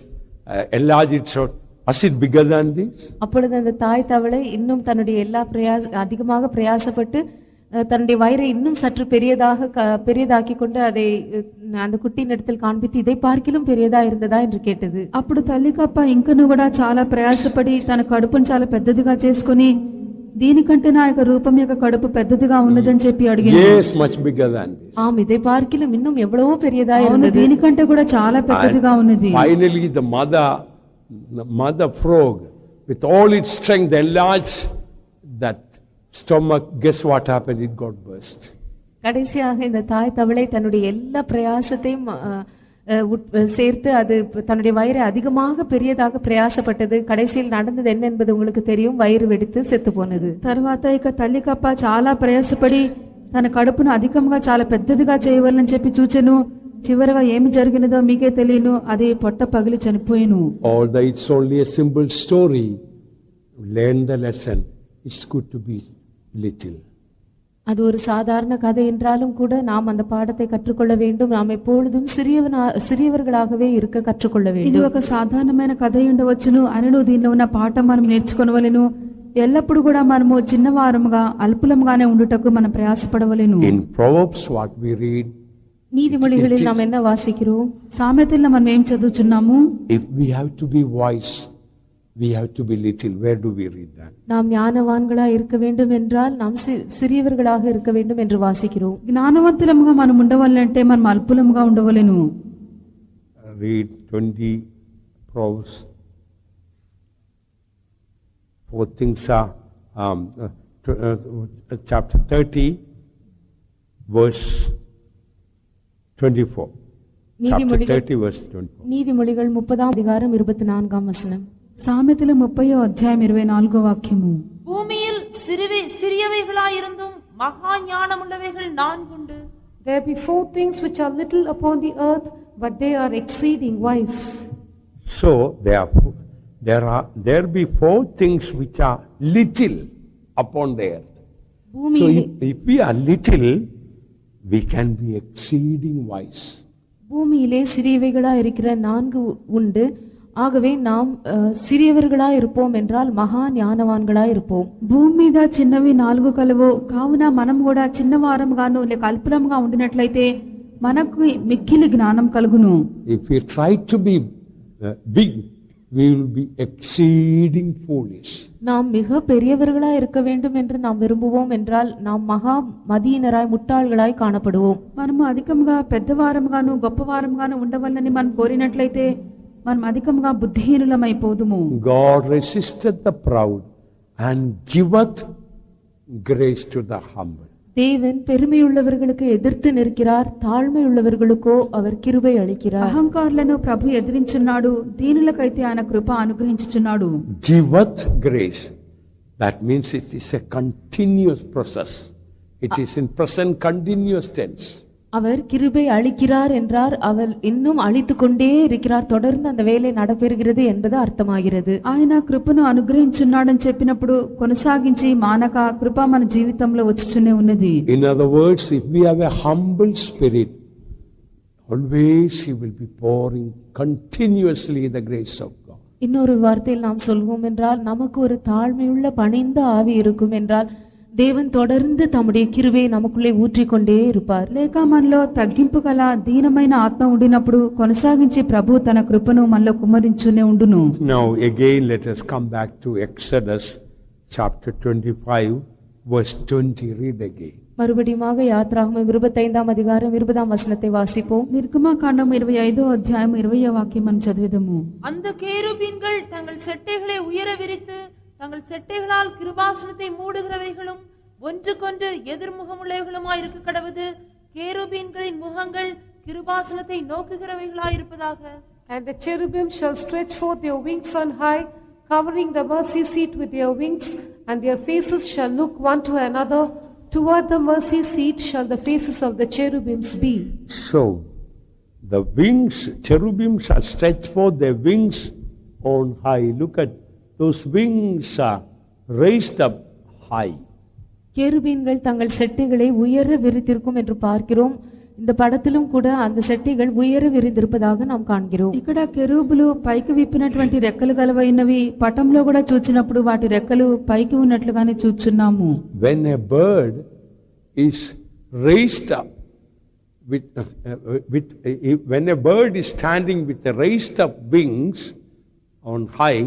enlarged it. So was it bigger than this? அப்பொழுது அந்த தாய் தவளை இன்னும் தன்னுடைய எல்லா அதிகமாக பிரயாசப்பட்டு தன்னுடைய வயிறை இன்னும் சற்று பெரியதாக்கி கொண்டு அதை அந்த குட்டியின் இடத்தில் காண்பித்து இதை பார்க்கிலும் பெரியதா இருந்ததா என்று கேட்டது. అప్పుడు తల్లి కప్ప ఇంకను కూడా చాలా ప్రయాసపడి తన కడుపును చాలా పెద్దదిగా చేసుకుని దీనికంటే నా యొక్క రూపం యొక్క కడుపు పెద్దదిగా ఉన్నదని చెప్పి అడిగింది. Yes, much bigger than this. ஆம், இதை பார்க்கிலும் இன்னும் எவ்வளவோ பெரியதா అవును, இருந்தது. దీనికంటే కూడా చాలా పెద్దదిగా ఉన్నది. Finally, the mother frog, with all its strength, enlarged that stomach. Guess what happened? It got burst. கடைசியாக இந்த தாய் தவளை தன்னுடைய எல்லா பிரயாசத்தையும் சேர்த்து அது தன்னுடைய வயிறை அதிகமாக பெரியதாக பிரயாசப்பட்டது. கடைசியில் நடந்தது என்ன என்பது உங்களுக்கு தெரியும். வயிறு வெடித்து செத்து போனது. తర్వాత ఇక తల్లి కప్ప చాలా ప్రయాసపడి తన కడుపును అధికంగా చాలా పెద్దదిగా చేయవాలని చెప్పి చూచెను. చివరగా ఏమి జరిగినదో మీకే తెలియను. అది పొట్ట పగిలి చనిపోయిను. Although it's only a simple story, learn the lesson. It's good to be little. அது ஒரு சாதாரண கதை என்றாலும் கூட நாம் அந்த பாடத்தை கற்றுக்கொள்ள வேண்டும். நாம் எப்பொழுதும் சிறியவர்களாகவே இருக்க கற்றுக்கொள்ள ఇది வேண்டும். ఒక సాధారణమైన కథ ఉండవచ్చును అనను దీనిలో ఉన్న పాఠం మనం నేర్చుకొనవలెను. ఎల్లప్పుడు కూడా మనము చిన్నవారముగా అల్పులముగానే ఉండుటకు మనం ప్రయాసపడవలెను. In Proverbs, what we read, நீதிமொழிகளில் நாம் என்ன வாசிக்கிறோம்? సామెతల్లో మనం ఏం చదువుచున్నాము? if we have to be wise, we have to be little. Where do we read that? நாம் ஞானவான்களாய் இருக்க வேண்டும் என்றால் நாம் சிறியவர்களாக இருக்க வேண்டும் என்று வாசிக்கிறோம். జ్ఞానవంతులముగా మనం ఉండవాలంటే మనం అల్పులముగా ఉండవలెను. Read 20 Proverbs. 4 things are chapter 30, verse 24. Chapter 30, verse 24. நீதிமொழிகள் 30ஆம் அதிகாரம் 24ஆம் வசனம். సామెతలు 30వ అధ్యాయం 24వ వాక్యము. பூமியில் சிறியவைகளாயிருந்தும் மகா ஞானமுள்ளவைகள் 4 உண்டு. There be 4 things which are little upon the earth, but they are exceeding wise. So there be 4 things which are little upon the earth. So if we are little, we can be exceeding wise. பூமியிலே சிறியவைகளா இருக்கிற 4 உண்டு. ஆகவே நாம் சிறியவர்களா இருப்போம் என்றால் மகா ஞானவான்களா இருப்போம். భూమి మీద చిన్నవి 4 కలవు. కావున మనం కూడా చిన్నవారముగాను లేక అల్పులముగా ఉండినట్లయితే మనకు మిక్కిలి జ్ఞానం కలుగును. If we try to be big, we will be exceeding foolish. நாம் மிக பெரியவர்களா இருக்க வேண்டும் என்று நாம் விரும்புவோம் என்றால் நாம் மகா மதியினராய் முட்டாள்களாய் காணப்படுவோம். మనము అధికంగా పెద్దవారముగాను గొప్పవారముగాను ఉండవలనని మనం కోరినట్లయితే మనం అధికంగా బుద్ధిహీనులమైపోదుము. God resisted the proud and giveth grace to the humble. தேவன் பெருமையுள்ளவர்களுக்கு எதிர்த்து நிற்கிறார், தாழ்மையுள்ளவர்களுக்கோ அவர் கிருபை அளிக்கிறார். అహంకారులను ప్రభు ఎదిరించున్నాడు, దీనులకైతే ఆయన కృప అనుగ్రహించుచున్నాడు. Giveth grace. That means it is a continuous process. It is in present continuous tense. அவர் கிருபை அளிக்கிறார் என்றார், அவர் இன்னும் அளித்து கொண்டே இருக்கிறார், தொடர்ந்து அந்த வேலை நடைபெறுகிறது என்பது அர்த்தமாகிறது. ఆయన కృపను అనుగ్రహించున్నాడని చెప్పినప్పుడు కొనసాగించి మానక కృప మన జీవితంలో వచ్చుచునే ఉన్నది. In other words, if we have a humble spirit, always he will be pouring continuously the grace of God. இன்னொரு வார்த்தையில் நாம் சொல்வோம் என்றால், நமக்கு ஒரு தாழ்மையுள்ள பணிந்த ஆவி இருக்கும் என்றால் தேவன் தொடர்ந்து தம்முடைய கிருபையை நமக்குள்ளே ஊற்றிக்கொண்டே இருப்பார். లేక మనలో తగ్గింపు గల దీనమైన ఆత్మ ఉండినప్పుడు కొనసాగించి ప్రభు తన కృపను మనలో కుమ్మరించునే ఉండును. Now again let us come back to Exodus chapter 25 verse 20. Read again. மறுபடியுமாக யாத்ராகமம் 25ஆம் அதிகாரம் 20ஆம் வசனத்தை வாசிப்போம். నిర్గమకాండం 25వ అధ్యాయం 20వ వాక్యం మనం చదివేదము. அந்த கேருபீன்கள் தங்கள் செட்டைகளை உயர விரித்து தங்கள் செட்டைகளால் கிருபாசனத்தை மூடுகிறவைகளும் ஒன்றுக்கொன்று எதிர்முகமுள்ளவைகளுமாயிருக்க கடவுது. கேருபீன்களின் முகங்கள் கிருபாசனத்தை நோக்குகிறவைகளாயிருப்பதாக. And the cherubim shall stretch forth their wings on high, covering the mercy seat with their wings, and their faces shall look one to another. Toward the mercy seat shall the faces of the cherubims be. So the wings, cherubim shall stretch forth their wings on high. Look at those wings are raised up high. கேருபீன்கள் தங்கள் செட்டைகளை உயர விரித்திருக்கும் என்று பார்க்கிறோம். இந்த படத்திலும் கூட அந்த செட்டைகள் உயர விரிந்திருப்பதாக நாம் காண்கிறோம். ఇక్కడ కెరూబులు పైకి విప్పినటువంటి రెక్కలు గలవైనవి పటంలో కూడా చూచినప్పుడు వాటి రెక్కలు పైకి ఉన్నట్లుగానే చూచున్నాము. When a bird is raised up when a bird is standing with the raised up wings on high,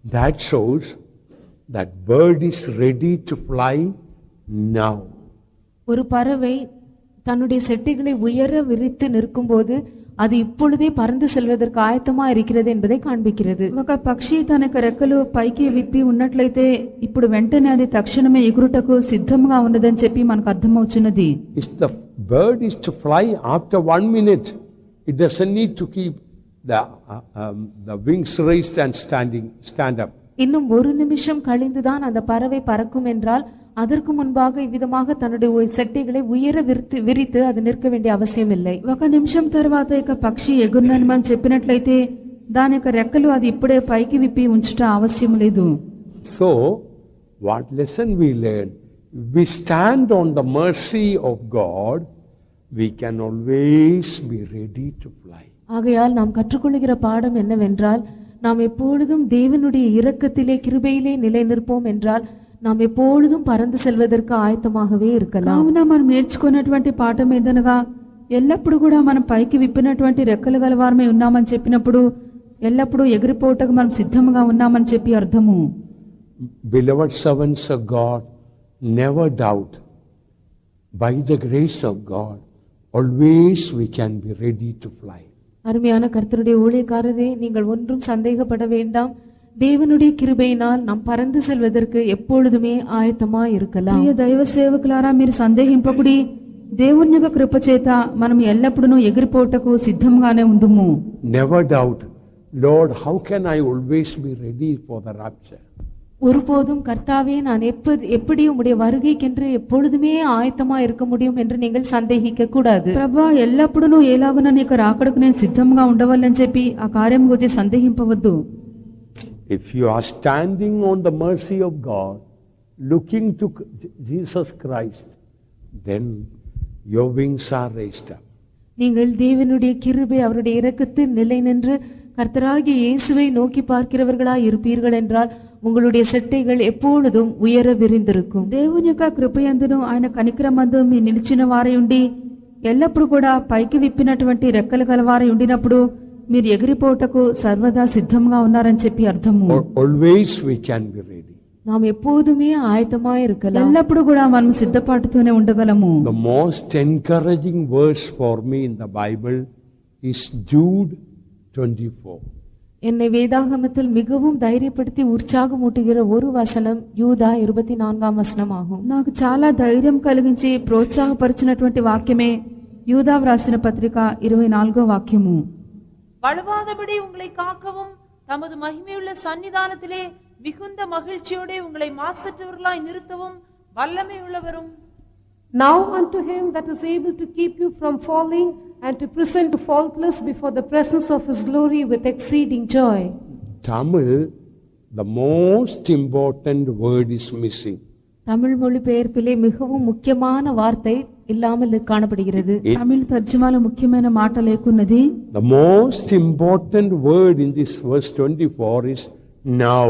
that shows that bird is ready to fly now. ஒரு பறவை தன்னுடைய செட்டைகளை உயர விரித்து நிற்கும்போது அது இப்பொழுதே பறந்து செல்வதற்கு ఆయத்தமா இருக்கிறது என்பதை కాண்பிக்கிறது. ఒక పక్షి తన యొక్క రెక్కలు పైకి విప్పి ఉన్నట్లయితే ఇప్పుడు వెంటనే అది తక్షణమే ఎగురుటకు సిద్ధంగా ఉన్నదని చెప్పి మనకు అర్థమవుతున్నది. If the bird is to fly after 1 minute, it doesn't need to keep the wings raised and stand up. இன்னும் ஒரு நிமிஷம் கழிந்துதான் அந்த பறவை பறக்கும் என்றால் அதற்கு முன்பாக இவ்விதமாக தன்னுடைய செட்டைகளை உயர விரித்து அது நிற்க வேண்டிய அவசியம் இல்லை. ఒక నిమిషం తర్వాత ఇక పక్షి ఎగురునని మనం చెప్పినట్లయితే దాని యొక్క రెక్కలు అది ఇప్పుడే పైకి విప్పి ఉంచుట అవసరం లేదు. So what lesson we learn? We stand on the mercy of God, we can always be ready to fly. ஆகையால் நாம் கற்றுக்கொள்கிற பாடம் என்னவென்றால் நாம் எப்பொழுதும் தேவனுடைய இரக்கத்திலே கிருபையிலே நிலை நிற்போம் என்றால் நாம் எப்பொழுதும் పరందు செல்வதற்கு ఆయతமாகவே இருக்கலாம். కావున మనం నేర్చుకున్నటువంటి పాఠం ఏదనగా ఎల్లప్పుడూ కూడా మనం పైకి విప్పినటువంటి రెక్కలు గలవారమై ఉన్నామని చెప్పినప్పుడు ఎల్లప్పుడూ ఎగిరిపోవటకు మనం సిద్ధంగా ఉన్నామని చెప్పి అర్థము. Beloved servants of God, never doubt. By the grace of God, always we can be ready to fly. அருமையான கர்த்தருடைய ஊழியக்காரரே, நீங்கள் ஒன்றும் சந்தேகப்பட வேண்டாம். தேவனுடைய கிருபையினால் நாம் பறந்து செல்வதற்கு எப்பொழுதுமே ஆயத்தமா இருக்கலாம். ప్రియ దైవ సేవకులారా, మీరు సందేహింపకుడి. దేవుని యొక్క కృప చేత మనం ఎల్లప్పుడూ ఎగిరిపోవటకు సిద్ధంగానే ఉందుము. Never doubt, Lord, how can I always be ready for the rapture? ஒருபோதும் கர்த்தாவே, நான் எப்படி உம்முடைய வருகைக்கென்று எப்பொழுதுமே ஆயத்தமா இருக்க முடியும் என்று நீங்கள் சந்தேகிக்க கூடாது. ప్రభా, ఎల్లప్పుడూ ఎలాగున నీకు రాకడకు నేను సిద్ధంగా ఉండవాలని చెప్పి ఆ కార్యం గురించి సందేహింపవద్దు. If you are standing on the mercy of God, looking to Jesus Christ, then your wings are raised up. நீங்கள் தேவனுடைய கிருபை அவருடைய இரக்கத்தில் நிலை நின்று கர்த்தராகிய இயேசுவை நோக்கி பார்க்கிறவர்களாய் இருப்பீர்கள் என்றால் உங்களுடைய செட்டைகள் எப்பொழுதும் உயர విరిందిరుக்கும். దేవుని యొక్క కృపయందును ఆయన కనికరమందు మీ నిలిచిన వారై ఉండి ఎల్లప్పుడూ కూడా పైకి విప్పినటువంటి రెక్కలు గలవారై ఉండినప్పుడు మీరు ఎగిరిపోవటకు సర్వదా సిద్ధంగా ఉన్నారని చెప్పి అర్థము. Always we can be ready. நாம் எப்போதுமே ஆயத்தமா இருக்கலாம். ఎల్లప్పుడూ కూడా మనం సిద్ధపాటుతోనే ఉండగలము. The most encouraging verse for me in the Bible is Jude 24. என்னை வேதாகமத்தில் மிகவும் தைரியப்படுத்தி உற்சாகமூட்டுகிற ஒரு வசனம் யூதா 24ஆம் வசனம் ஆகும். నాకు చాలా ధైర్యం కలిగించి ప్రోత్సాహపరిచినటువంటి వాక్యమే యూదా వ్రాసిన పత్రిక 24వ వాక్యము. வலுவாதபடி உங்களை காக்கவும் தமது மகிமையுள்ள சன்னிதானத்திலே மிகுந்த மகிழ்ச்சியோടെ உங்களை மாசற்றவர்களாய் நிறுத்தவும் வல்லமை உள்ளவரும். Now unto him that is able to keep you from falling and to present you faultless before the presence of his glory with exceeding joy. Tamil, the most important word is missing. Tamil மொழிபெயர்ப்பிலே மிகவும் முக்கியமான வார்த்தை இல்லாமல் காணப்படுகிறது. తమిళ తర్జుమాలో ముఖ్యమైన మాట లేకున్నది. The most important word in this verse 24 is now.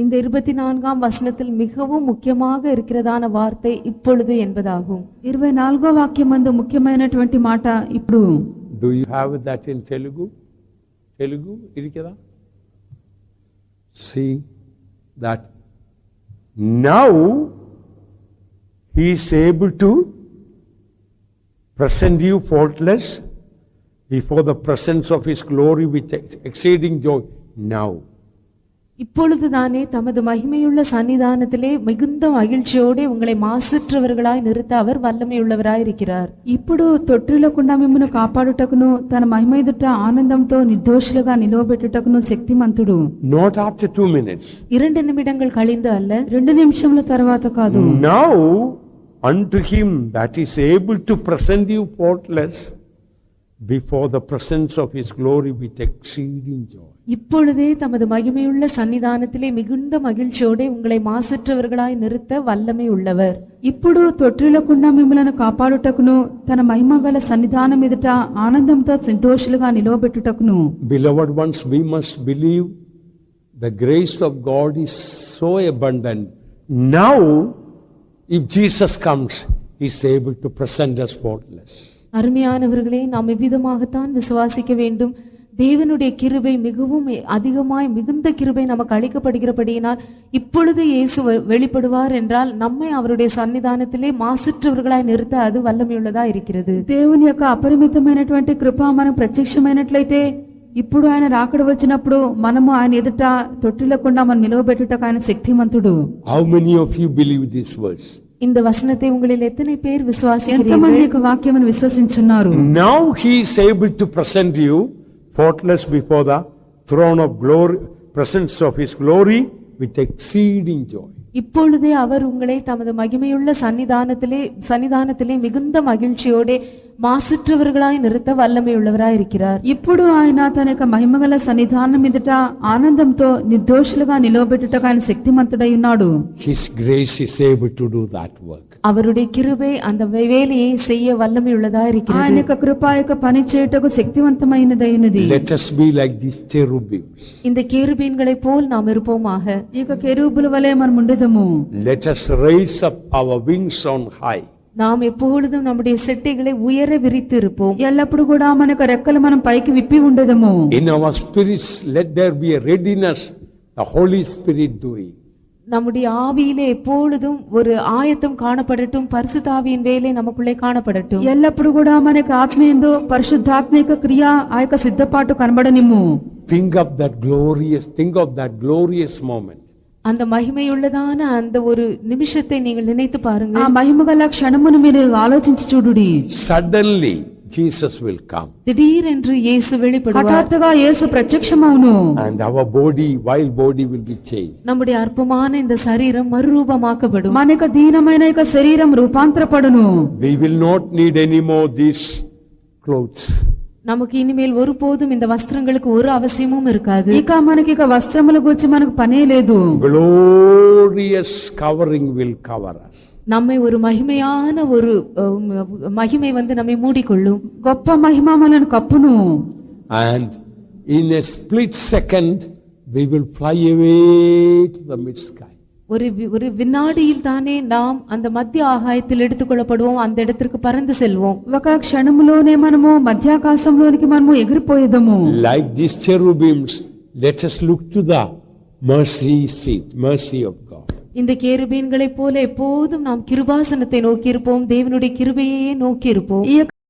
இந்த 24ஆம் வசனத்தில் மிகவும் முக்கியமாக இருக்கிறதான வார்த்தை இப்பொழுது என்பதாகும். 24వ వాక్యమందు ముఖ్యమైనటువంటి మాట ఇప్పుడు. Do you have that in Telugu? Telugu irikada? See that now he is able to present you faultless before the presence of his glory with exceeding joy. Now. இப்பொழுதுதானே தமது மகிமையுள்ள சன்னிதானத்திலே மிகுந்த மகிழ்ச்சியோடு உங்களை மாசற்றவர்களாய் நிறுத்த அவர் வல்லமையுள்ளவராய் இருக்கிறார். ఇప్పుడు తొట్టిల్లకుండా మిమ్మును కాపాడుటకును తన మహిమ ఎదుట ఆనందంతో నిర్దోషులుగా నిలవబెట్టుటకును శక్తిమంతుడు. Not after 2 minutes. 2 నిమిషங்கள் కழிந்து அல்ல, 2 నిమిషముల తర్వాత కాదు. Now unto him that is able to present you faultless before the presence of his glory with exceeding joy. இப்பொழுதே தமது மகிமையுள்ள சன்னிதானத்திலே மிகுந்த மகிழ்ச்சியோடு உங்களை மாசற்றவர்களாய் நிறுத்த வல்லமை உள்ளவர். ఇప్పుడు తొట్టిల్లకుండా మిమ్మలను కాపాడుటకును తన మహిమ గల సన్నిధానం ఎదుట ఆనందంతో సంతోషులుగా నిలవబెట్టుటకును. Beloved ones, we must believe the grace of God is so abundant. Now, if Jesus comes, is able to present us faultless. அருமையானவர்களே, நாம் இவ்விதமாகத்தான் விசுவாசிக்க வேண்டும். தேவனுடைய கிருபை மிகவும் அதிகமாய் மிகுந்த கிருபை நமக்கு அளிக்கப்படுகிறபடியினால் இப்பொழுது இயேசு வெளிப்படுவார் என்றால் நம்மை அவருடைய సన్నిధానத்திலே మాసిற்றவர்களாய் నిறுத்த அது వల్లமையுள்ளதா இருக்கிறது. దేవుని యొక్క అపరిమితమైనటువంటి కృప మనకు ప్రత్యక్షమైనట్లయితే ఇప్పుడు ఆయన రాకడ వచ్చినప్పుడు మనము ఆయన ఎదుట తొట్టిల్లకుండా మనం నిలవబెట్టుటకు ఆయన శక్తిమంతుడు. How many of you believe this verse? இந்த வசனத்தை உங்களில் எத்தனை பேர் விசுவாசிக்கிறீர்கள்? ఎంతమంది యొక్క వాక్యమును విశ్వసించున్నారు? Now he is able to present you faultless before the throne of glory, presence of his glory with exceeding joy. இப்பொழுதே அவர் உங்களை தமது மகிமையுள்ள சன்னிதானத்திலே மிகுந்த மகிழ்ச்சியோட మాసిற்றவர்களாய் நிறுத்த వల్లமையுள்ளவராய் இருக்கிறார். ఇప్పుడు ఆయన తన యొక్క మహిమగల సన్నిధానం ఎదుట ఆనందంతో నిర్దోషులుగా నిలవబెట్టుటకు ఆయన శక్తిమంతుడై ఉన్నాడు. His grace is able to do that work. அவருடைய கிருபை அந்த வேலையை செய்ய வல்லமையுள்ளதாய் இருக்கிறது. ఆయన యొక్క కృప యొక్క పని చేయుటకు శక్తివంతమైనదై ఉన్నది. Let us be like these cherubims. இந்த கேருபீன்களைப் போல் நாம் இருப்போமாக. ఈ యొక్క కెరూబుల వలె మనం ఉండెదము. Let us raise up our wings on high. நாம் எப்பொழுதும் நம்முடைய செட்டைகளை உயர விரித்து இருப்போம். ఎల్లప్పుడు కూడా మన యొక్క రెక్కలు మనం పైకి విప్పి ఉండెదము. In our spirits, let there be a readiness, the Holy Spirit doing. நம்முடைய ஆவியிலே எப்பொழுதும் ஒரு ஆயத்தம் காணப்படட்டும், பரிசுத்த ஆவியின் வேலை நமக்குள்ளே காணப்படட்டும். ఎల్లప్పుడు కూడా మన యొక్క ఆత్మయందు పరిశుద్ధాత్మిక క్రియ ఆ యొక్క సిద్ధపాటు కనబడనిమ్ము. Think of that glorious moment. அந்த மகிமையுள்ளதான அந்த ஒரு நிமிஷத்தை நீங்கள் நினைத்து பாருங்க. ఆ మహిమగల క్షణమును మీరు ఆలోచించి చూడుడి. Suddenly Jesus will come. திடீரென்று இயேசு வெளிப்படுவார். హఠాత్తుగా యేసు ప్రత్యక్షమవును. And our wild body will be changed. நம்முடைய அற்பமான இந்த சரீரம் மறுரூபமாக்கப்படும். మన యొక్క దీనమైన యొక్క శరీరం రూపాంతరపడును. We will not need any more these clothes. நமக்கு இனிமேல் ஒருபோதும் இந்த வஸ்திரங்களுக்கு ஒரு அவசியமும் இருக்காது. ఇక మనకి ఇక వస్త్రముల గురించి మనకు పనే లేదు. Glorious covering will cover us. நம்மை ஒரு மகிமையான ஒரு மகிமை நம்மை மூடிக்கொள்ளும். గొప్ప మహిమ మనల్ని కప్పును. And in a split second we will fly away to the mid sky. ஒரு வினாடியில் தானே நாம் அந்த மத்திய ஆகாயத்தில் எடுத்துக்கொள்ளப்படுவோம், அந்த இடத்திற்கு பறந்து செல்வோம். ఒక క్షణములోనే మనము మధ్యాకాశంలోనికి మనము ఎగిరిపోయేదము. Like these cherubims, let us look to the mercy seat, mercy of God. இந்த கேருபீன்களைப் போல எப்போதும் நாம் கிருபாசனத்தை நோக்கி இருப்போம், தேவனுடைய கிருபையே நோக்கி இருப்போம்.